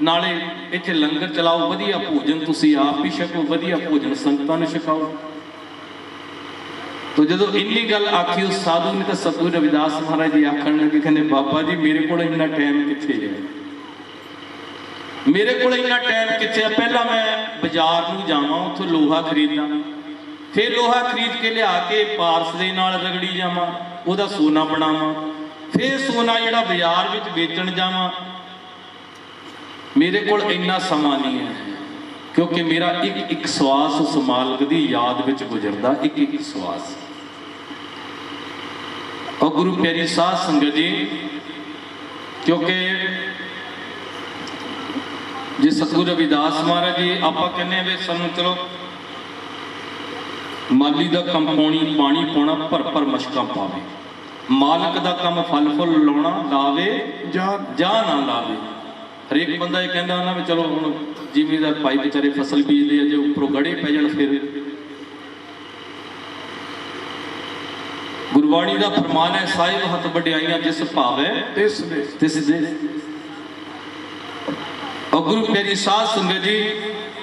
ਨਾਲੇ ਇੱਥੇ ਲੰਗਰ ਚਲਾਓ, ਵਧੀਆ ਭੋਜਨ ਤੁਸੀਂ ਆਪ ਵੀ ਛਕੋ, ਵਧੀਆ ਭੋਜਨ ਸੰਗਤਾਂ ਨੂੰ ਛਕਾਓ। ਤੋ ਜਦੋਂ ਇੰਨੀ ਗੱਲ ਆਖੀ ਉਸ ਸਾਧੂ ਨੇ, ਤਾਂ ਸਤਿਗੁਰੂ ਰਵਿਦਾਸ ਮਹਾਰਾਜ ਜੀ ਆਖਣ ਲੱਗੇ, ਕਹਿੰਦੇ ਬਾਬਾ ਜੀ ਮੇਰੇ ਕੋਲ ਇੰਨਾ ਟਾਈਮ ਕਿੱਥੇ ਹੈ, ਮੇਰੇ ਕੋਲ ਇੰਨਾ ਟਾਈਮ ਕਿੱਥੇ ਆ। ਪਹਿਲਾਂ ਮੈਂ ਬਾਜ਼ਾਰ ਨੂੰ ਜਾਵਾਂ, ਉੱਥੋਂ ਲੋਹਾ ਖਰੀਦਾਂ, ਫਿਰ ਲੋਹਾ ਖਰੀਦ ਕੇ ਲਿਆ ਕੇ ਪਾਰਸ ਦੇ ਨਾਲ ਰਗੜੀ ਜਾਵਾਂ, ਉਹਦਾ ਸੋਨਾ ਬਣਾਵਾਂ, ਫਿਰ ਸੋਨਾ ਜਿਹੜਾ ਬਾਜ਼ਾਰ ਵਿੱਚ ਵੇਚਣ ਜਾਵਾਂ। ਮੇਰੇ ਕੋਲ ਇੰਨਾ ਸਮਾਂ ਨਹੀਂ ਹੈ, ਕਿਉਂਕਿ ਮੇਰਾ ਇੱਕ ਇੱਕ ਸਵਾਸ ਉਸ ਮਾਲਕ ਦੀ ਯਾਦ ਵਿੱਚ ਗੁਜ਼ਰਦਾ, ਇੱਕ ਇੱਕ ਸਵਾਸ। ਔਰ ਗੁਰੂ ਪਿਆਰੀ ਸਾਧ ਸੰਗਤ ਜੀ, ਕਿਉਂਕਿ ਜੇ ਸਤਿਗੁਰੂ ਰਵਿਦਾਸ ਮਹਾਰਾਜ ਜੀ ਆਪਾਂ ਕਹਿੰਦੇ ਵੀ ਸਾਨੂੰ ਚਲੋ ਮਾਲੀ ਦਾ ਕੰਮ ਪਾਣੀ ਪਾਉਣਾ, ਭਰ ਮਸ਼ਕਾਂ ਪਾਵੇ, ਮਾਲਕ ਦਾ ਕੰਮ ਫਲ ਫੁੱਲ ਲਾਉਣਾ, ਲਾਵੇ ਜਾਂ ਨਾ ਲਾਵੇ। ਹਰੇਕ ਬੰਦਾ ਇਹ ਕਹਿੰਦਾ ਨਾ ਵੀ ਚਲੋ ਹੁਣ ਜ਼ਿਮੀਂਦਾਰ ਭਾਈ ਵਿਚਾਰੇ ਫਸਲ ਬੀਜਦੇ ਆ, ਜੇ ਉੱਪਰੋਂ ਗੜੇ ਪੈ ਜਾਣ ਫਿਰ। ਗੁਰਬਾਣੀ ਦਾ ਫਰਮਾਨ ਹੈ, ਸਾਹਿਬ ਹੱਥ ਵਡਿਆਈਆਂ ਜਿਸ ਭਾਵੇ ਤਿਸ ਦੇ। और गुरु प्यारी साध संगत जी,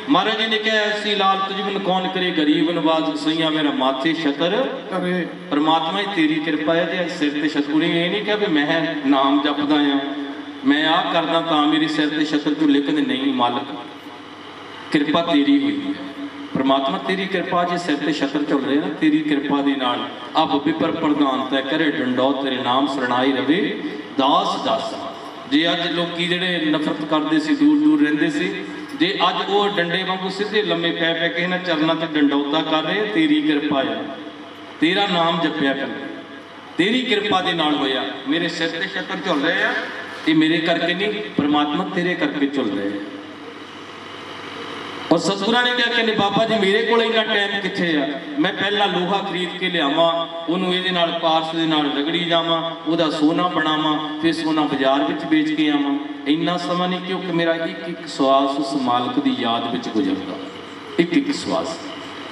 महाराज जी ने कहा ऐसी लाल तुझमन कौन करे, गरीब नवाज सैया मेरा माथे छतर करे। परमात्मा ही तेरी कृपा है, ते सिर ते छतर। ये नहीं कहा भी मैं नाम जपदा आ, मैं आ करदा तां मेरे सिर ते छतर, तू लिखदे नहीं मालक। ਕਿਰਪਾ ਤੇਰੀ ਹੋਈ ਹੈ ਪ੍ਰਮਾਤਮਾ। ਤੇਰੀ ਕਿਰਪਾ ਜੇ ਸਿਰ ਤੇ ਛਤਰ ਝੁੱਲ ਰਹੇ ਨਾ, ਤੇਰੀ ਕਿਰਪਾ ਦੇ ਨਾਲ ਆ ਬੱਬੇ ਪਰ ਪ੍ਰਧਾਨ ਤੈ ਕਰੇ ਡੰਡੋ ਤੇਰੇ ਨਾਮ ਸਰਣਾਈ ਰਵੇ ਦਾਸ ਦਾਸਾ। ਜੇ ਅੱਜ ਲੋਕੀ ਜਿਹੜੇ ਨਫ਼ਰਤ ਕਰਦੇ ਸੀ, ਦੂਰ ਦੂਰ ਰਹਿੰਦੇ ਸੀ, ਜੇ ਅੱਜ ਉਹ ਡੰਡੇ ਵਾਂਗੂ ਸਿੱਧੇ ਲੰਮੇ ਪੈ ਪੈ ਕੇ ਇਹਨਾਂ ਚਰਨਾਂ ਤੇ ਡੰਡੌਤਾ ਕਰ ਰਹੇ, ਤੇਰੀ ਕਿਰਪਾ ਆ, ਤੇਰਾ ਨਾਮ ਜਪਿਆ ਕਰ, ਤੇਰੀ ਕਿਰਪਾ ਦੇ ਨਾਲ ਹੋਇਆ। ਮੇਰੇ ਸਿਰ ਤੇ ਛਤਰ ਝੁੱਲ ਰਹੇ ਆ, ਇਹ ਮੇਰੇ ਕਰਕੇ ਨਹੀਂ ਪ੍ਰਮਾਤਮਾ ਤੇਰੇ ਕਰਕੇ ਝੁੱਲ ਰਹੇ ਆ। ਔਰ ਸਤਿਗੁਰਾਂ ਨੇ ਕਿਹਾ ਕਹਿੰਦੇ ਬਾਬਾ ਜੀ ਮੇਰੇ ਕੋਲ ਇੰਨਾ ਟਾਈਮ ਕਿੱਥੇ ਆ, ਮੈਂ ਪਹਿਲਾਂ ਲੋਹਾ ਖਰੀਦ ਕੇ ਲਿਆਵਾਂ, ਉਹਨੂੰ ਇਹਦੇ ਨਾਲ ਪਾਰਸ ਦੇ ਨਾਲ ਰਗੜੀ ਜਾਵਾਂ, ਉਹਦਾ ਸੋਨਾ ਬਣਾਵਾਂ, ਫਿਰ ਸੋਨਾ ਬਾਜ਼ਾਰ ਵਿੱਚ ਵੇਚ ਕੇ ਆਵਾਂ। ਇੰਨਾ ਸਮਾਂ ਨਹੀਂ, ਕਿਉਂਕਿ ਮੇਰਾ ਇੱਕ ਇੱਕ ਸਵਾਸ ਉਸ ਮਾਲਕ ਦੀ ਯਾਦ ਵਿੱਚ ਗੁਜ਼ਰਦਾ, ਇੱਕ ਇੱਕ ਸਵਾਸ।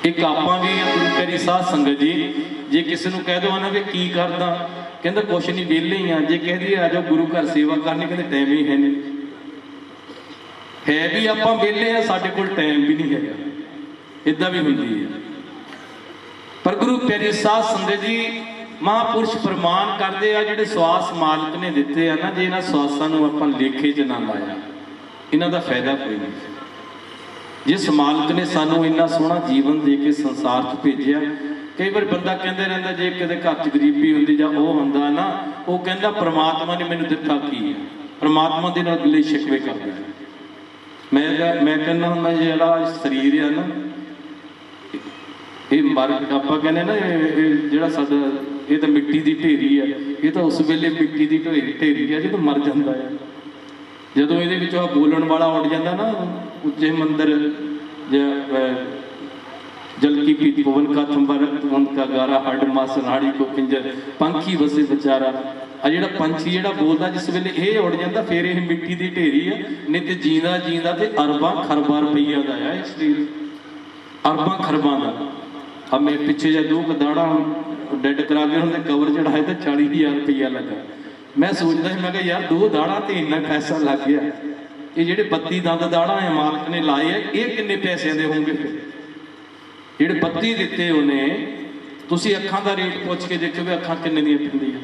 ਇੱਕ ਆਪਾਂ ਵੀ ਗੁਰੂ ਪਿਆਰੀ ਸਾਧ ਸੰਗਤ ਜੀ, ਜੇ ਕਿਸੇ ਨੂੰ ਕਹਿ ਦੋ ਨਾ ਵੀ ਕੀ ਕਰਦਾ, ਕਹਿੰਦਾ ਕੁਛ ਨਹੀਂ ਵਿਹਲੇ ਹੀ ਆ। ਜੇ ਕਹਦੀ ਆ ਜਾਓ ਗੁਰੂ ਘਰ ਸੇਵਾ ਕਰਨੀ, ਕਹਿੰਦੇ ਟਾਈਮ ਹੀ ਹੈ ਨਹੀਂ। ਹੈ ਵੀ ਆਪਾਂ ਵਿਹਲੇ ਆ, ਸਾਡੇ ਕੋਲ ਟਾਈਮ ਵੀ ਨਹੀਂ ਹੈਗਾ, ਇਦਾਂ ਵੀ ਹੁੰਦੀ ਹੈ। ਪਰ ਗੁਰੂ ਪਿਆਰੀ ਸਾਧ ਸੰਗਤ ਜੀ, ਮਹਾਂਪੁਰਸ਼ ਪ੍ਰਮਾਣ ਕਰਦੇ ਆ ਜਿਹੜੇ ਸਵਾਸ ਮਾਲਕ ਨੇ ਦਿੱਤੇ ਆ ਨਾ, ਜੇ ਇਹਨਾਂ ਸਵਾਸਾਂ ਨੂੰ ਆਪਾਂ ਲੇਖੇ 'ਚ ਨਾ ਲਾਇਆ, ਇਹਨਾਂ ਦਾ ਫਾਇਦਾ ਕੋਈ ਨਹੀਂ। ਜਿਸ ਮਾਲਕ ਨੇ ਸਾਨੂੰ ਇੰਨਾ ਸੋਹਣਾ ਜੀਵਨ ਦੇ ਕੇ ਸੰਸਾਰ 'ਚ ਭੇਜਿਆ, ਕਈ ਵਾਰ ਬੰਦਾ ਕਹਿੰਦੇ ਰਹਿੰਦਾ ਜੇ ਕਿਤੇ ਘਰ 'ਚ ਗਰੀਬੀ ਹੁੰਦੀ ਜਾਂ ਉਹ ਹੁੰਦਾ ਨਾ, ਉਹ ਕਹਿੰਦਾ ਪ੍ਰਮਾਤਮਾ ਨੇ ਮੈਨੂੰ ਦਿੱਤਾ ਕੀ ਹੈ, ਪ੍ਰਮਾਤਮਾ ਦੇ ਨਾਲ ਗਿਲੇ ਸ਼ਿਕਵੇ ਕਰਦਾ ਹੈ। ਮੈਂ ਕਹਿੰਦਾ ਹੁੰਦਾ ਜਿਹੜਾ ਸਰੀਰ ਆ ਨਾ, ਇਹ ਮਰ ਆਪਾਂ ਕਹਿੰਦੇ ਨਾ ਇਹ ਜਿਹੜਾ ਸਾਡਾ ਇਹ ਤਾਂ ਮਿੱਟੀ ਦੀ ਢੇਰੀ ਆ, ਇਹ ਤਾਂ ਉਸ ਵੇਲੇ ਮਿੱਟੀ ਦੀ ਢੇਰੀ ਆ ਜਦੋਂ ਮਰ ਜਾਂਦਾ ਆ। ਜਦੋਂ ਇਹਦੇ ਵਿੱਚੋਂ ਬੋਲਣ ਵਾਲਾ ਉੱਡ ਜਾਂਦਾ ਨਾ, ਉੱਚੇ ਮੰਦਰ जल की पीत पवन का थंबा रक्त वंद का गारा हड मास नाड़ी को पिंजर पंखी वसे बेचारा। आ जिहड़ा पंछी जिहड़ा बोलदा जिस वेले ये उड़ जाता फिर ये मिट्टी की ढेरी है, नहीं तो जींदा जींदा तो अरबां खरबां रुपईया का है शरीर, अरबां खरबां का। अब मैं पिछे जो 2 दाड़ा डेड करा के उन्होंने कवर चढ़ाए तो 40,000 रुपया लगा। मैं सोचता मैं कहा यार 2 दाड़ा तो इन्ना पैसा लग गया, ये ਜਿਹੜੇ 32 दंद दाड़ा है मालक ने लाए है ये किन्ने पैसे दे होंगे? फिर ਜਿਹੜੇ 32 ਦਿੱਤੇ ਉਹਨੇ, ਤੁਸੀਂ ਅੱਖਾਂ ਦਾ ਰੇਟ ਪੁੱਛ ਕੇ ਦੇਖੋ ਵੀ ਅੱਖਾਂ ਕਿੰਨੇ ਦੀਆਂ ਪੈਂਦੀਆਂ,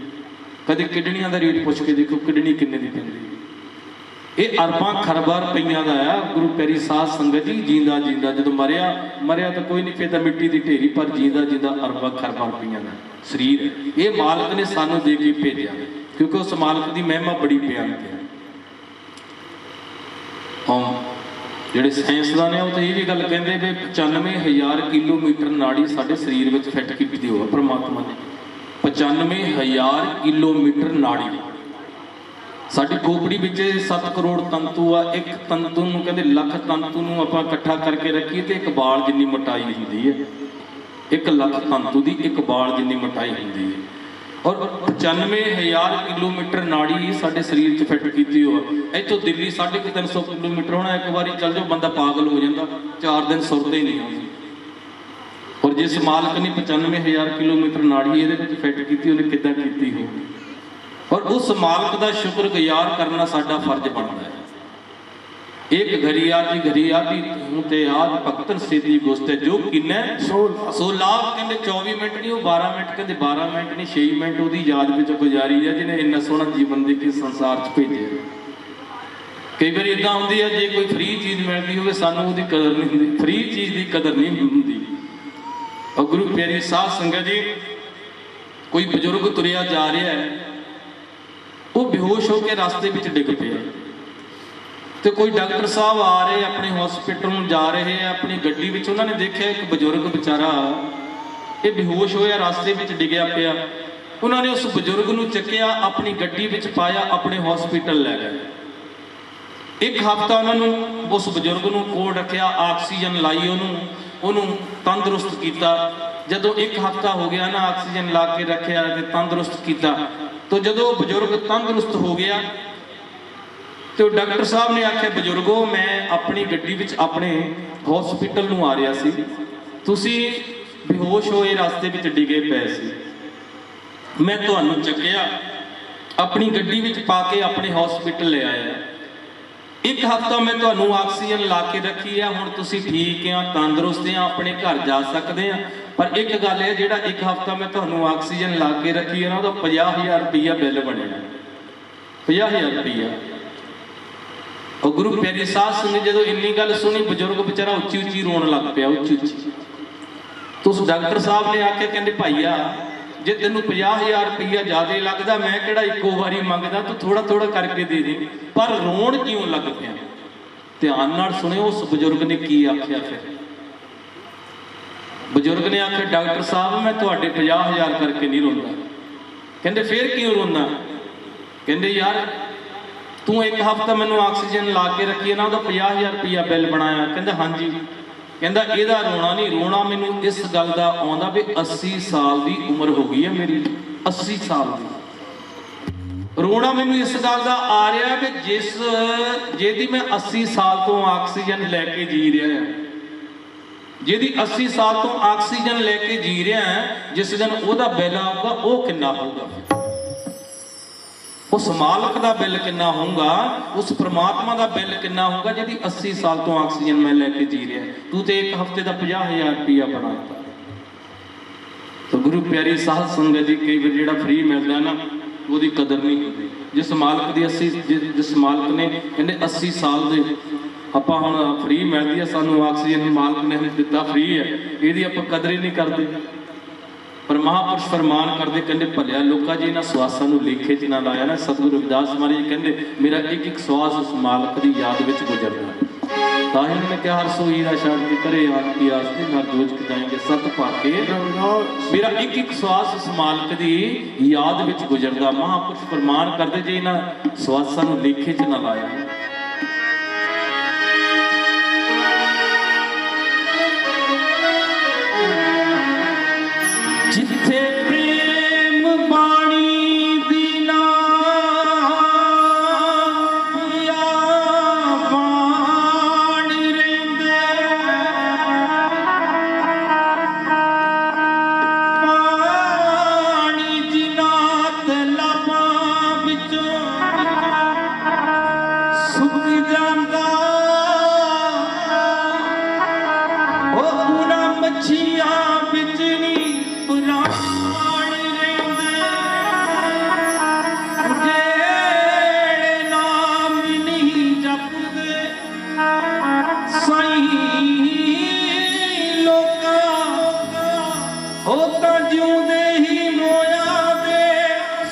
ਕਦੇ ਕਿਡਨੀਆਂ ਦਾ ਰੇਟ ਪੁੱਛ ਕੇ ਦੇਖੋ ਕਿਡਨੀ ਕਿੰਨੇ ਦੀ ਪੈਂਦੀ ਹੈ। ਇਹ ਅਰਬਾਂ ਖਰਬਾਂ ਰੁਪਈਆਂ ਦਾ ਆ। ਗੁਰੂ ਪਿਆਰੀ ਸਾਧ ਸੰਗਤ ਜੀ, ਜੀਂਦਾ ਜੀਂਦਾ ਜਦੋਂ ਮਰਿਆ ਤਾਂ ਕੋਈ ਨਹੀਂ, ਫਿਰ ਤਾਂ ਮਿੱਟੀ ਦੀ ਢੇਰੀ, ਪਰ ਜੀਂਦਾ ਜੀਂਦਾ ਅਰਬਾਂ ਖਰਬਾਂ ਰੁਪਈਆਂ ਦਾ ਸਰੀਰ ਇਹ ਮਾਲਕ ਨੇ ਸਾਨੂੰ ਦੇ ਕੇ ਭੇਜਿਆ, ਕਿਉਂਕਿ ਉਸ ਮਾਲਕ ਦੀ ਮਹਿਮਾ ਬੜੀ ਭਿਆਨਕ ਹੈ। ਜਿਹੜੇ ਸਾਇੰਸਦਾਨ ਨੇ ਉਹ ਤਾਂ ਇਹ ਵੀ ਗੱਲ ਕਹਿੰਦੇ ਵੀ 95,000 ਕਿਲੋਮੀਟਰ ਨਾੜੀ ਸਾਡੇ ਸਰੀਰ ਵਿੱਚ ਫਿੱਟ ਕੀਤੀ ਹੋਈ ਹੈ ਪਰਮਾਤਮਾ ਨੇ। 95,000 ਕਿਲੋਮੀਟਰ ਨਾੜੀ ਸਾਡੀ ਖੋਪੜੀ ਵਿੱਚ 7 ਕਰੋੜ ਤੰਤੂ ਆ। ਇੱਕ ਤੰਤੂ ਨੂੰ ਕਹਿੰਦੇ ਲੱਖ ਤੰਤੂ ਨੂੰ ਆਪਾਂ ਇਕੱਠਾ ਕਰਕੇ ਰੱਖੀਏ ਤੇ ਇੱਕ ਬਾਲ ਜਿੰਨੀ ਮੋਟਾਈ ਹੁੰਦੀ ਹੈ। 1 ਲੱਖ ਤੰਤੂ ਦੀ 1 ਬਾਲ ਜਿੰਨੀ ਮੋਟਾਈ ਹੁੰਦੀ ਹੈ। और 95,000 किलोमीटर नाड़ी साढ़े शरीर च फिट की हो। इतों दिल्ली 350 किलोमीटर होना, एक बार चल जाओ बंदा पागल हो जाता, 4 दिन सुरते ही नहीं आती। और जिस मालक ने 95,000 किलोमीटर नाड़ी ये फिट की उन्हें किदा की हो, और उस मालक का शुक्रगुजार करना साडा फर्ज बनता है। एक घड़ी आदि हूं ते याद भगतन सेती गोश्त जो किन्ने 16 कहते 24 मिनट नहीं, वो 12 मिनट कहते 12 मिनट नहीं 6 मिनट वो याद में गुजारी है जिन्हें इन्ना सोहना जीवन दे के संसार च भेजे। कई बार इदा होंगी है, जे कोई फ्री चीज़ मिलती हो सानू उसकी कदर नहीं होंगी, फ्री चीज़ की कदर नहीं होंगी। और गुरु प्यारी साध संगत जी, कोई बजुर्ग तुरिया जा रहा है, वो बेहोश होकर रास्ते में डिग पिया, तो कोई डॉक्टर साहब आ रहे अपने हॉस्पिटल में जा रहे हैं अपनी गड्डी में, उन्होंने देखा एक बजुर्ग बेचारा ये बेहोश होया रास्ते में डिगया पिया। उन्होंने उस बजुर्ग को चुकया अपनी गड्डी में पाया, अपने हॉस्पिटल लै गए। 1 हफ्ता उन्होंने उस बजुर्ग को कोल रखा, ऑक्सीजन लाई, उन्होंने तंदुरुस्त किया। जदों 1 हफ्ता हो गया ना ऑक्सीजन ला के रखा तो तंदुरुस्त किया, तो जो बजुर्ग तंदुरुस्त हो गया तो डॉक्टर साहब ने आख्या बजुर्गो मैं अपनी गड्डी विच अपने हॉस्पिटल नूं आ रहा सी, तुसी बेहोश होए रास्ते विच डिगे पे सी, मैं तुहानूं चुकिया अपनी गड्डी विच पा के अपने हॉस्पिटल ले आया। 1 हफ्ता मैं तुहानूं ऑक्सीजन ला के रखी है, हुण तुसी ठीक हैं तंदुरुस्त हैं अपने घर जा सकते हैं। पर एक गल है, जिहड़ा 1 हफ्ता मैं तुहानूं ऑक्सीजन ला के रखी है ना, उहदा 50,000 रुपया बिल बनेगा, 50,000 रुपया। ਉਹ ਗੁਰੂ ਪਿਆਰੀ ਸਾਧ ਸੰਗਤ ਜਦੋਂ ਇੰਨੀ ਗੱਲ ਸੁਣੀ, ਬਜ਼ੁਰਗ ਵਿਚਾਰਾ ਉੱਚੀ ਉੱਚੀ ਰੋਣ ਲੱਗ ਪਿਆ, ਉੱਚੀ ਉੱਚੀ। ਉਸ ਡਾਕਟਰ ਸਾਹਿਬ ਨੇ ਆਖਿਆ, ਕਹਿੰਦੇ ਭਾਈਆ ਜੇ ਤੈਨੂੰ 50,000 ਰੁਪਈਆ ਜ਼ਿਆਦਾ ਲੱਗਦਾ, ਮੈਂ ਕਿਹੜਾ ਇੱਕੋ ਵਾਰੀ ਮੰਗਦਾ, ਤੂੰ ਥੋੜਾ ਥੋੜਾ ਕਰਕੇ ਦੇ ਦੇ, ਪਰ ਰੋਣ ਕਿਉਂ ਲੱਗ ਪਿਆ? ਧਿਆਨ ਨਾਲ ਸੁਣਿਓ ਉਸ ਬਜ਼ੁਰਗ ਨੇ ਕੀ ਆਖਿਆ। ਫਿਰ ਬਜ਼ੁਰਗ ਨੇ ਆਖਿਆ, ਡਾਕਟਰ ਸਾਹਿਬ ਮੈਂ ਤੁਹਾਡੇ 50,000 ਕਰਕੇ ਨਹੀਂ ਰੋਂਦਾ। ਕਹਿੰਦੇ ਫਿਰ ਕਿਉਂ ਰੋਂਦਾ? ਕਹਿੰਦੇ ਯਾਰ ਤੂੰ ਇੱਕ ਹਫ਼ਤਾ ਮੈਨੂੰ ਆਕਸੀਜਨ ਲਾ ਕੇ ਰੱਖੀ ਨਾ, ਉਹਦਾ 50,000 ਰੁਪਈਆ ਬਿੱਲ ਬਣਾਇਆ। ਕਹਿੰਦਾ ਹਾਂਜੀ। ਕਹਿੰਦਾ ਇਹਦਾ ਰੋਣਾ ਨਹੀਂ, ਰੋਣਾ ਮੈਨੂੰ ਇਸ ਗੱਲ ਦਾ ਆਉਂਦਾ ਵੀ 80 ਸਾਲ ਦੀ ਉਮਰ ਹੋ ਗਈ ਹੈ ਮੇਰੀ, 80 ਸਾਲ ਦੀ। ਰੋਣਾ ਮੈਨੂੰ ਇਸ ਗੱਲ ਦਾ ਆ ਰਿਹਾ ਕਿ ਜਿਹਦੀ ਮੈਂ 80 ਸਾਲ ਤੋਂ ਆਕਸੀਜਨ ਲੈ ਕੇ ਜੀ ਰਿਹਾ ਹਾਂ, ਜਿਹਦੀ 80 ਸਾਲ ਤੋਂ ਆਕਸੀਜਨ ਲੈ ਕੇ ਜੀ ਰਿਹਾ ਹੈ, ਜਿਸ ਦਿਨ ਉਹਦਾ ਬਿੱਲ ਆਊਗਾ ਉਹ ਕਿੰਨਾ ਹੋਊਗਾ? ਉਸ ਮਾਲਕ ਦਾ ਬਿੱਲ ਕਿੰਨਾ ਹੋਊਗਾ? ਉਸ ਪ੍ਰਮਾਤਮਾ ਦਾ ਬਿੱਲ ਕਿੰਨਾ ਹੋਊਗਾ ਜਿਹਦੀ 80 ਸਾਲ ਤੋਂ ਆਕਸੀਜਨ ਮੈਂ ਲੈ ਕੇ ਜੀ ਰਿਹਾ? ਤੂੰ ਤੇ ਇੱਕ ਹਫ਼ਤੇ ਦਾ 50,000 ਰੁਪਇਆ ਬਣਾਤਾ। ਤਾਂ ਗੁਰੂ ਪਿਆਰੀ ਸਾਧ ਸੰਗਤ ਜੀ, ਕਈ ਵਾਰ ਜਿਹੜਾ ਫ੍ਰੀ ਮਿਲਦਾ ਨਾ ਉਹਦੀ ਕਦਰ ਨਹੀਂ ਹੁੰਦੀ। ਜਿਸ ਮਾਲਕ ਦੀ ਜਿਸ ਮਾਲਕ ਨੇ ਕਹਿੰਦੇ 80 ਸਾਲ ਦੇ ਆਪਾਂ ਹੁਣ ਫ੍ਰੀ ਮਿਲਦੀ ਹੈ ਸਾਨੂੰ ਆਕਸੀਜਨ, ਮਾਲਕ ਨੇ ਦਿੱਤਾ ਫ੍ਰੀ ਹੈ, ਇਹਦੀ ਆਪਾਂ ਕਦਰ ਹੀ ਨਹੀਂ ਕਰਦੇ। ਪਰ ਮਹਾਂਪੁਰਸ਼ ਫਰਮਾਨ ਕਰਦੇ, ਕਹਿੰਦੇ ਭਲਿਆ ਲੋਕਾਂ ਜੀ ਇਹਨਾਂ ਸਵਾਸਾਂ ਨੂੰ ਲੇਖੇ 'ਚ ਨਾ ਲਾਇਆ ਨਾ। ਸਤਿਗੁਰੂ ਰਵਿਦਾਸ ਮਹਾਰਾਜ ਜੀ ਕਹਿੰਦੇ ਮੇਰਾ ਇੱਕ ਇੱਕ ਸਵਾਸ ਉਸ ਮਾਲਕ ਦੀ ਯਾਦ ਵਿੱਚ ਗੁਜ਼ਰਦਾ। ਤਾਂ ਹੀ ਉਹਨੇ ਕਿਹਾ ਹਰ ਸੋਈ ਦਾ ਛੱਡ ਕੇ ਕਰੇ ਆਨ ਕੀ ਆਸ ਤੇ ਨਾ ਦੋਜਕ ਜਾਏਂਗੇ ਸਤ ਪਾਕੇ। ਮੇਰਾ ਇੱਕ ਇੱਕ ਸਵਾਸ ਉਸ ਮਾਲਕ ਦੀ ਯਾਦ ਵਿੱਚ ਗੁਜ਼ਰਦਾ। ਮਹਾਂਪੁਰਸ਼ ਫਰਮਾਨ ਕਰਦੇ ਜੇ ਇਹਨਾਂ ਸਵਾਸਾਂ ਨੂੰ ਲੇਖੇ 'ਚ ਨਾ ਲਾਇਆ। ਜਿੱਥੇ ਪ੍ਰੇਮ ਬਾਣੀ ਦੀ ਨਾ ਬਾਣੀ ਰਹਿੰਦੇ, ਪਾਣੀ ਜਿਨ੍ਹਾਂ ਤਲਾਬਾਂ ਵਿੱਚੋਂ ਸੁੱਕ ਜਾਂਦਾ, ਉਹ ਉਹਨਾਂ ਮੱਛੀਆਂ ਵਿੱਚ ਨਹੀਂ ਪ੍ਰਾਣ ਰਹਿੰਦੇ, ਜਿਹੜੇ ਨਾਮ ਨਹੀਂ ਜਪਦੇ ਸਾਈਂ ਲੋਕਾਂ, ਉਹ ਤਾਂ ਜਿਉਂਦੇ ਹੀ ਮੋਇਆ ਦੇ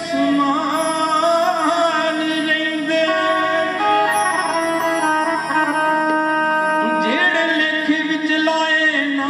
ਸਮਾਨ ਰਹਿੰਦੇ। ਜਿਹੜੇ ਲੇਖੇ ਵਿੱਚ ਲਾਏ ਨਾ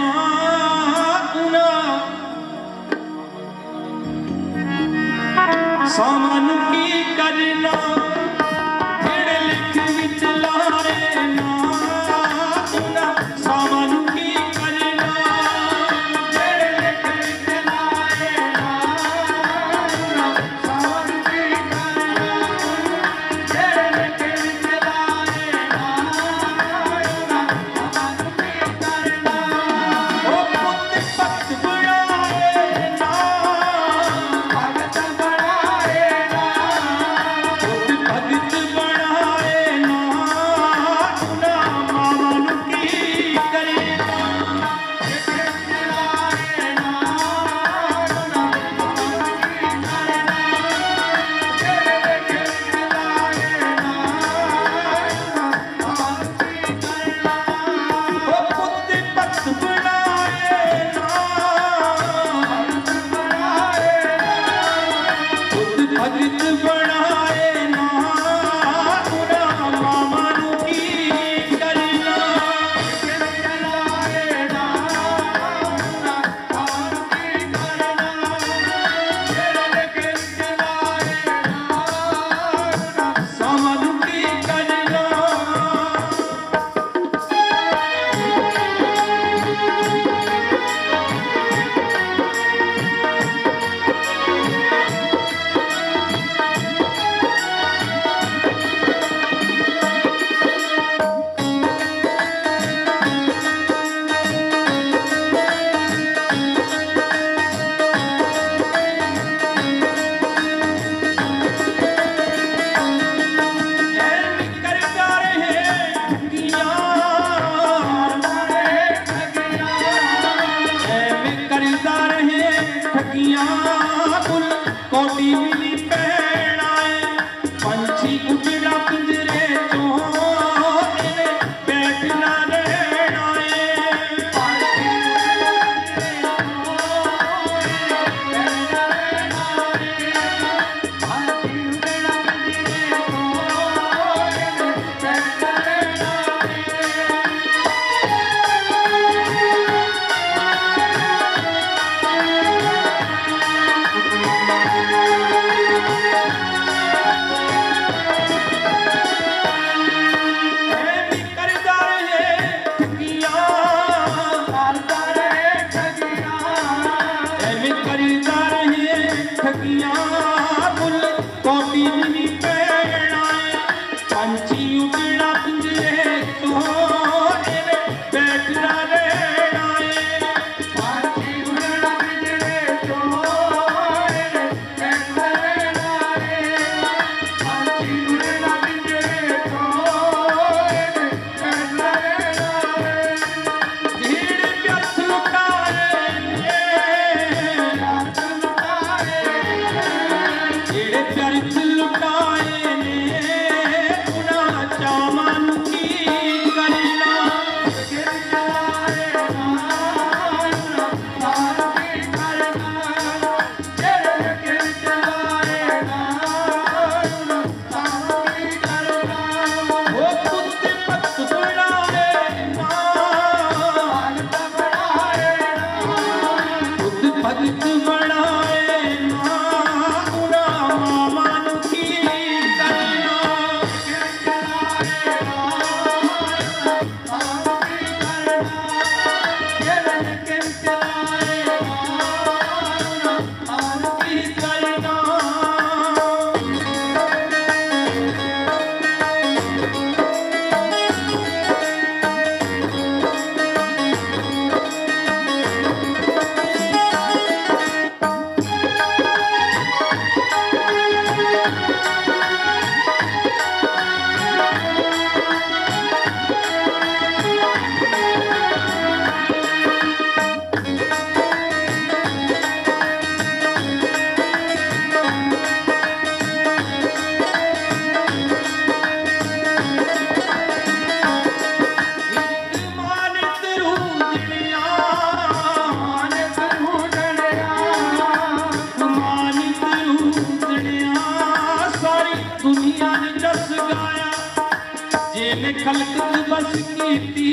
खलक बस कीती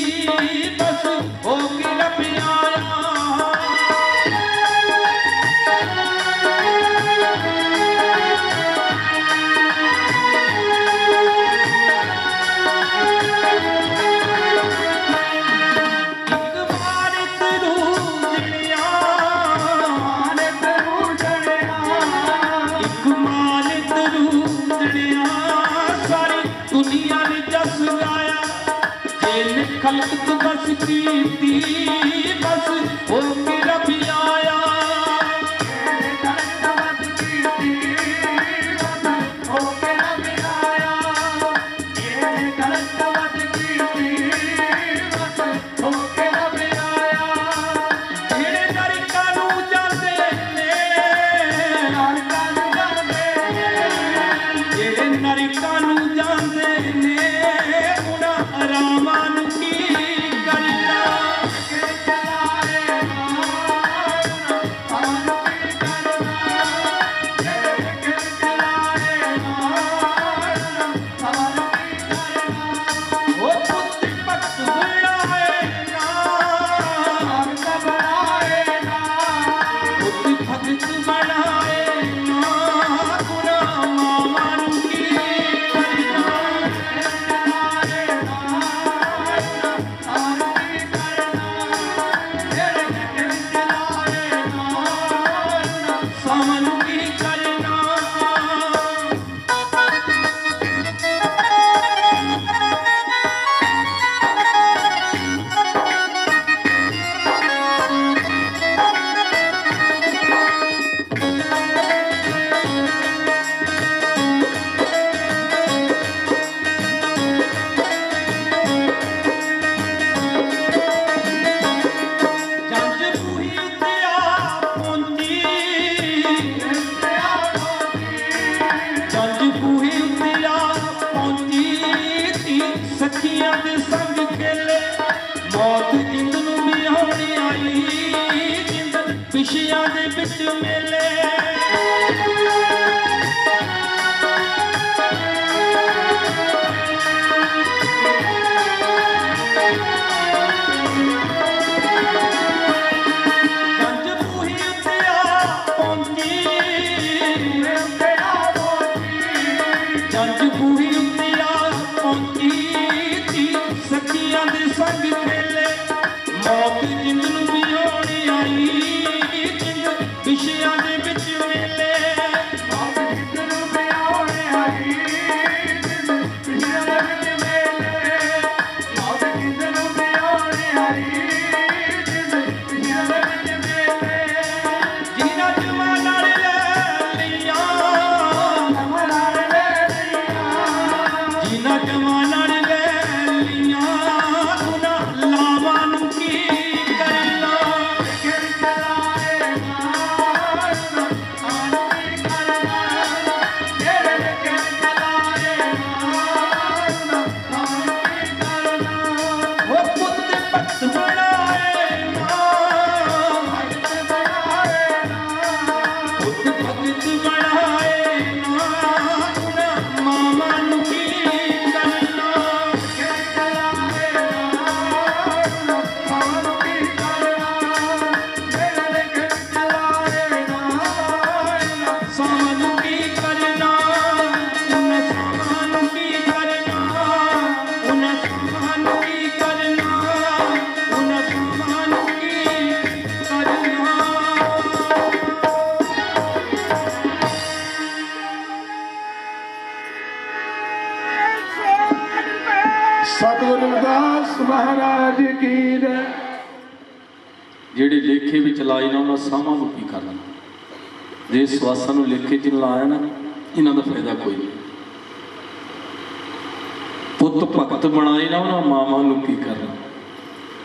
बस हो के रब आया खलक बस कीती बस हो के रब आया ਜਿਹੜੇ ਨਰਕਾਂ ਨੂੰ ਜਾਂਦੇ ਨੇ ਜਿਹੜੇ ਨਰਕਾਂ ਨੂੰ ਜਾਂਦੇ ਨੇ ਉਹਨਾਂ ਆਰਾਮਾਂ ਨੂੰ ਕੀ ਕਰਨਾ ਉਹ ਪੁੱਤ ਭਗਤ ਬਣਾਏ ਨਾ ਪੁੱਤ ਭਗਤ ਬਣਾਏ ਨਾ ਉਹਨਾਂ ਮਾਵਾਂ ਨੂੰ ਕੀ ਕਰਨਾ ਸਾਵਨ ਕੀ ਕਰਨਾ ਜੰਜ ਬੂਹੀ ਉੱਤੇ ਆ ਪਹੁੰਚੀ ਜੰਜ ਬੂਹੀ ਉੱਤੇ ਆ ਪਹੁੰਚੀ ਤੀ ਸਖੀਆਂ ਦੇ ਸੰਗ ਖੇਲੇ ਮੌਤ ਜਿੰਦ ਨੂੰ ਵੀ ਆਉਣੀ ਆਈ ਜਿੰਦ ਵਿਸ਼ਿਆਂ ਦੇ ਵਿੱਚ ਮੇਲੇ ਜੰਜ ਬੂਹੀ ਉੱਤੇ ਆ ਪਹੁੰਚੀ ਜੰਜ ਬੂਹੀ ਉੱਤੇ ਆ ਪਹੁੰਚੀ ਤੀ ਸਖੀਆਂ ਦੇ ਸੰਗ ਖੇਲੇ ਮੌਤ ਜਿੰਦ ਨੂੰ ਵੀ ਆਉਣੀ ਆਈ ਜਿੰਦ ਵਿਸ਼ਿਆਂ ਦੇ ਵਿੱਚ ਮੇਲੇ ਜਿਨ੍ਹਾਂ ਜਵਾਨਾਂ ਨੇ ਲੈ ਲਈਆਂ ਜਿਨ੍ਹਾਂ ਜਵਾਨਾਂ ਨੇ ਲੈ ਲਈਆਂ ਉਹਨਾਂ ਲਾਵਾਂ ਨੂੰ ਕੀ ਕਰਨਾ ਉਹ ਪੁੱਤ ਭਗਤ ਬਣਾਏ ਨਾ ਪੁੱਤ ਭਗਤ ਬਣਾਏ ਨਾ ਉਹਨਾਂ ਮਾਵਾਂ ਨੂੰ ਕੀ ਕਰਨਾ ਸਾਵਾਂ ਨੂੰ ਕੀ ਕਰਨਾ ਉਹਨਾਂ ਸਾਵਾਂ ਨੂੰ ਕੀ ਕਰਨਾ ਉਹਨਾਂ ਸਾਵਾਂ ਨੂੰ ਕੀ ਕਰਨਾ ਉਹਨਾਂ ਸਾਵਾਂ ਨੂੰ ਕੀ ਕਰਨਾ सतगुरु रविदास महाराज की जय। ਜਿਹੜੇ ਲੇਖੇ ਵਿੱਚ ਲਾਏ ਨਾ ਉਹਨਾਂ ਸਾਹਾਂ ਨੂੰ ਕੀ ਕਰਨਾ ਜੇ ਸਵਾਸਾਂ ਨੂੰ ਲੇਖੇ 'ਚ ਲਾਇਆ ਨਾ ਇਹਨਾਂ ਦਾ ਫਾਇਦਾ ਕੋਈ ਨਹੀਂ ਪੁੱਤ ਭਗਤ ਬਣਾਏ ਨਾ ਉਹਨਾਂ ਮਾਵਾਂ ਨੂੰ ਕੀ ਕਰਨਾ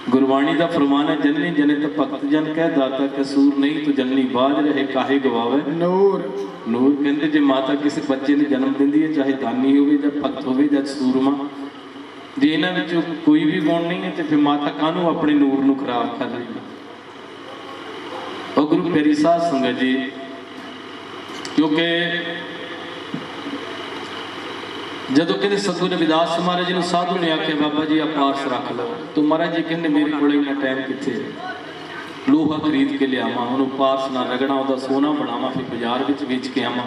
ਗੁਰਬਾਣੀ ਦਾ ਫਰਮਾਨ ਹੈ ਜਨਨੀ ਜਨਿਤ ਭਗਤ ਜਨ ਕਹਿ ਦਾਤਾ ਕਸੂਰ ਨਹੀਂ ਤੂੰ ਜਨਨੀ ਬਾਝ ਰਹੇ ਕਾਹੇ ਗਵਾਵੇ ਨੂਰ ਨੂਰ ਕਹਿੰਦੇ ਜੇ ਮਾਤਾ ਕਿਸੇ ਬੱਚੇ ਨੂੰ ਜਨਮ ਦਿੰਦੀ ਹੈ ਚਾਹੇ ਦਾਨੀ ਹੋਵੇ ਜਾਂ ਭਗਤ ਹੋਵੇ ਜਾਂ ਸੂਰਮਾ ਜੇ ਇਹਨਾਂ ਵਿੱਚੋਂ ਕੋਈ ਵੀ ਗੁਣ ਨਹੀਂ ਹੈ ਤੇ ਫਿਰ ਮਾਤਾ ਕਾਹਨੂੰ ਆਪਣੇ ਨੂਰ ਨੂੰ ਖਰਾਬ ਕਰ ਰਹੀ ਹੈ ਉਹ ਗੁਰੂ ਪਿਆਰੀ ਸਾਧ ਸੰਗਤ ਜੀ ਕਿਉਂਕਿ ਜਦੋਂ ਕਹਿੰਦੇ ਸਤਿਗੁਰੂ ਰਵਿਦਾਸ ਮਹਾਰਾਜ ਜੀ ਨੂੰ ਸਾਧੂ ਨੇ ਆਖਿਆ ਬਾਬਾ ਜੀ ਆ ਪਾਰਸ ਰੱਖ ਲਓ, ਤੂੰ ਮਹਾਰਾਜ ਜੀ ਕਹਿੰਦੇ ਮੇਰੇ ਕੋਲ ਇੰਨਾ ਟਾਈਮ ਕਿੱਥੇ ਹੈ, ਲੋਹਾ ਖਰੀਦ ਕੇ ਲਿਆਵਾਂ, ਉਹਨੂੰ ਪਾਰਸ ਨਾਲ ਰਗੜਾਂ, ਉਹਦਾ ਸੋਨਾ ਬਣਾਵਾਂ, ਫਿਰ ਬਾਜ਼ਾਰ ਵਿੱਚ ਵੇਚ ਕੇ ਆਵਾਂ,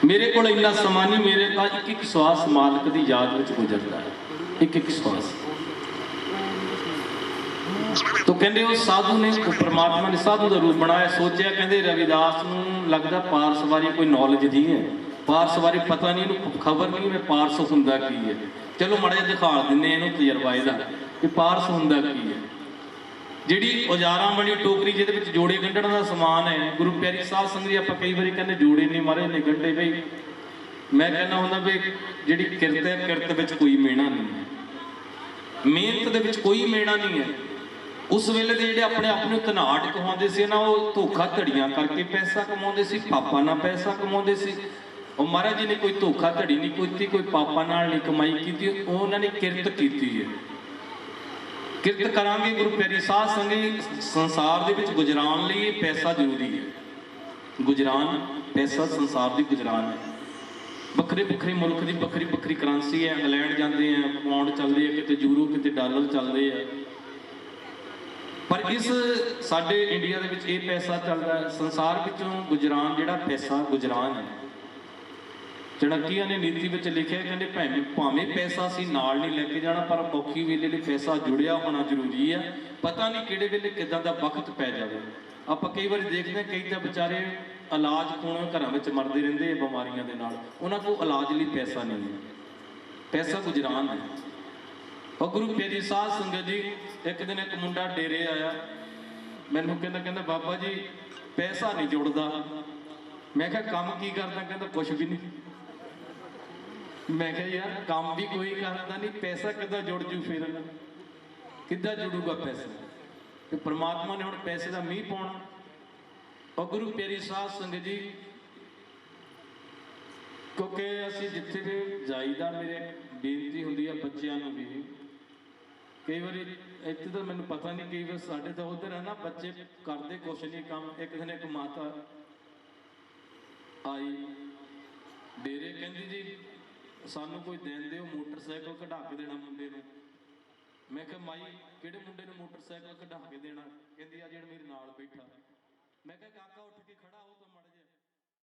ਮੇਰੇ ਕੋਲ ਇੰਨਾ ਸਮਾਂ ਨਹੀਂ। ਮੇਰੇ ਤਾਂ ਇੱਕ ਇੱਕ ਸਵਾਸ ਮਾਲਕ ਦੀ ਯਾਦ ਵਿੱਚ ਗੁਜ਼ਰਦਾ ਹੈ, ਇੱਕ ਇੱਕ ਸਵਾਸ। ਤੋ ਕਹਿੰਦੇ ਉਹ ਸਾਧੂ ਨੇ, ਪਰਮਾਤਮਾ ਨੇ ਸਾਧੂ ਦਾ ਰੂਪ ਬਣਾਇਆ। ਸੋਚਿਆ ਕਹਿੰਦੇ ਰਵਿਦਾਸ ਨੂੰ ਲੱਗਦਾ ਪਾਰਸ ਬਾਰੇ ਕੋਈ ਨੌਲੇਜ ਨਹੀਂ ਹੈ, ਪਾਰਸ ਬਾਰੇ ਪਤਾ ਨਹੀਂ, ਇਹਨੂੰ ਖਬਰ ਨਹੀਂ ਮੈਂ ਪਾਰਸ ਹੁੰਦਾ ਕੀ ਹੈ। ਚਲੋ ਮਾੜਾ ਜਿਹਾ ਦਿਖਾ ਦਿੰਦੇ ਇਹਨੂੰ ਤਜਰਬਾ ਇਹਦਾ ਕਿ ਪਾਰਸ ਹੁੰਦਾ ਕੀ ਹੈ। ਜਿਹੜੀ ਔਜ਼ਾਰਾਂ ਵਾਲੀ ਟੋਕਰੀ ਜਿਹਦੇ ਵਿੱਚ ਜੋੜੇ ਗੰਢਣ ਦਾ ਸਮਾਨ ਹੈ, ਗੁਰੂ ਪਿਆਰੀ ਸਾਧ ਸੰਗਤ ਜੀ ਆਪਾਂ ਕਈ ਵਾਰੀ ਕਹਿੰਦੇ ਜੋੜੇ ਨਹੀਂ ਮਾਰੇ ਨੇ ਗੰਢੇ ਬਈ। ਮੈਂ ਕਹਿੰਦਾ ਹੁੰਦਾ ਵੀ ਜਿਹੜੀ ਕਿਰਤ ਹੈ, ਕਿਰਤ ਵਿੱਚ ਕੋਈ ਮੇਣਾ ਨਹੀਂ ਹੈ, ਮਿਹਨਤ ਦੇ ਵਿੱਚ ਕੋਈ ਮੇਣਾ ਨਹੀਂ ਹੈ। ਉਸ ਵੇਲੇ ਦੇ ਜਿਹੜੇ ਆਪਣੇ ਆਪ ਨੂੰ ਧਨਾੜ ਕਹਾਉਂਦੇ ਸੀ ਨਾ, ਉਹ ਧੋਖਾ ਧੜੀਆਂ ਕਰਕੇ ਪੈਸਾ ਕਮਾਉਂਦੇ ਸੀ, ਪਾਪਾ ਨਾਲ ਪੈਸਾ ਕਮਾਉਂਦੇ ਸੀ। ਉਹ ਮਹਾਰਾਜ ਜੀ ਨੇ ਕੋਈ ਧੋਖਾ ਧੜੀ ਨਹੀਂ ਕੀਤੀ, ਕੋਈ ਪਾਪਾ ਨਾਲ ਨਹੀਂ ਕਮਾਈ ਕੀਤੀ, ਉਹਨਾਂ ਨੇ ਕਿਰਤ ਕੀਤੀ ਹੈ। ਕਿਰਤ ਕਰਾਂਗੇ ਗੁਰੂ ਪਿਆਰੀ ਸਾਧ ਸੰਗਤ, ਸੰਸਾਰ ਦੇ ਵਿੱਚ ਗੁਜ਼ਰਾਨ ਲਈ ਪੈਸਾ ਜ਼ਰੂਰੀ ਹੈ। ਗੁਜ਼ਰਾਨ ਪੈਸਾ ਸੰਸਾਰ ਦੀ ਗੁਜ਼ਰਾਨ ਹੈ। ਵੱਖਰੇ ਵੱਖਰੇ ਮੁਲਕ ਦੀ ਵੱਖਰੀ ਵੱਖਰੀ ਕਰੰਸੀ ਹੈ। ਇੰਗਲੈਂਡ ਜਾਂਦੇ ਆ ਪਾਉਂਡ ਚੱਲਦੇ ਆ, ਕਿਤੇ ਯੂਰੋ, ਕਿਤੇ ਡਾਲਰ ਚੱਲਦੇ ਆ, ਪਰ ਇਸ ਸਾਡੇ ਇੰਡੀਆ ਦੇ ਵਿੱਚ ਇਹ ਪੈਸਾ ਚੱਲਦਾ ਹੈ। ਸੰਸਾਰ ਵਿੱਚੋਂ ਗੁਜ਼ਰਾਨ ਜਿਹੜਾ ਪੈਸਾ ਗੁਜ਼ਰਾਨ ਹੈ। ਚਣਕੀਆਂ ਨੇ ਨੀਤੀ ਵਿੱਚ ਲਿਖਿਆ, ਕਹਿੰਦੇ ਭਾਵੇਂ ਪੈਸਾ ਅਸੀਂ ਨਾਲ ਨਹੀਂ ਲੈ ਕੇ ਜਾਣਾ, ਪਰ ਔਖੀ ਵੇਲੇ ਲਈ ਪੈਸਾ ਜੁੜਿਆ ਹੋਣਾ ਜ਼ਰੂਰੀ ਹੈ। ਪਤਾ ਨਹੀਂ ਕਿਹੜੇ ਵੇਲੇ ਕਿੱਦਾਂ ਦਾ ਵਕਤ ਪੈ ਜਾਵੇ। ਆਪਾਂ ਕਈ ਵਾਰੀ ਦੇਖਦੇ ਹਾਂ, ਕਈ ਤਾਂ ਵਿਚਾਰੇ ਇਲਾਜ ਕੋਲੋਂ ਘਰਾਂ ਵਿੱਚ ਮਰਦੇ ਰਹਿੰਦੇ ਆ ਬਿਮਾਰੀਆਂ ਦੇ ਨਾਲ, ਉਹਨਾਂ ਕੋਲ ਇਲਾਜ ਲਈ ਪੈਸਾ ਨਹੀਂ ਹੈ। ਪੈਸਾ ਗੁਜ਼ਰਾਨ ਹੈ। ਉਹ ਗੁਰੂ ਪਿਆਰੀ ਸਾਧ ਸੰਗਤ ਜੀ, ਇੱਕ ਦਿਨ ਇੱਕ ਮੁੰਡਾ ਡੇਰੇ ਆਇਆ, ਮੈਨੂੰ ਕਹਿੰਦਾ ਬਾਬਾ ਜੀ ਪੈਸਾ ਨਹੀਂ ਜੁੜਦਾ। ਮੈਂ ਕਿਹਾ ਕੰਮ ਕੀ ਕਰਦਾ? ਕਹਿੰਦਾ ਕੁਛ ਵੀ ਨਹੀਂ। ਮੈਂ ਕਿਹਾ ਯਾਰ ਕੰਮ ਵੀ ਕੋਈ ਕਰਦਾ ਨਹੀਂ, ਪੈਸਾ ਕਿੱਦਾਂ ਜੁੜ ਜੂ? ਫਿਰ ਕਿੱਦਾਂ ਜੁੜੂਗਾ ਪੈਸਾ? ਤੇ ਪ੍ਰਮਾਤਮਾ ਨੇ ਹੁਣ ਪੈਸੇ ਦਾ ਮੀਂਹ ਪਾਉਣਾ। ਉਹ ਗੁਰੂ ਪਿਆਰੀ ਸਾਧ ਸੰਗਤ ਜੀ, ਕਿਉਂਕਿ ਅਸੀਂ ਜਿੱਥੇ ਵੀ ਜਾਈਦਾ, ਮੇਰੇ ਬੇਨਤੀ ਹੁੰਦੀ ਹੈ ਬੱਚਿਆਂ ਨੂੰ ਵੀ, ਕਈ ਵਾਰੀ ਇੱਥੇ ਤਾਂ ਮੈਨੂੰ ਪਤਾ ਨਹੀਂ, ਕਈ ਵਾਰ ਸਾਡੇ ਤਾਂ ਉੱਧਰ ਹੈ ਨਾ, ਬੱਚੇ ਕਰਦੇ ਕੁਛ ਨਹੀਂ ਕੰਮ। ਇੱਕ ਦਿਨ ਇੱਕ ਮਾਤਾ ਆਈ ਡੇਰੇ, ਕਹਿੰਦੀ ਜੀ ਸਾਨੂੰ ਕੋਈ ਦੇਣ ਦਿਓ, ਮੋਟਰਸਾਈਕਲ ਕਢਾ ਕੇ ਦੇਣਾ ਮੁੰਡੇ ਨੂੰ। ਮੈਂ ਕਿਹਾ ਮਾਈ ਕਿਹੜੇ ਮੁੰਡੇ ਨੂੰ ਮੋਟਰਸਾਈਕਲ ਕਢਾ ਕੇ ਦੇਣਾ? ਕਹਿੰਦੀ ਆ ਜਿਹੜਾ ਮੇਰੇ ਨਾਲ ਬੈਠਾ। ਮੈਂ ਕਿਹਾ ਕਾਕਾ ਉੱਠ ਕੇ ਖੜਾ ਹੋ ਤਾਂ ਮਾੜਾ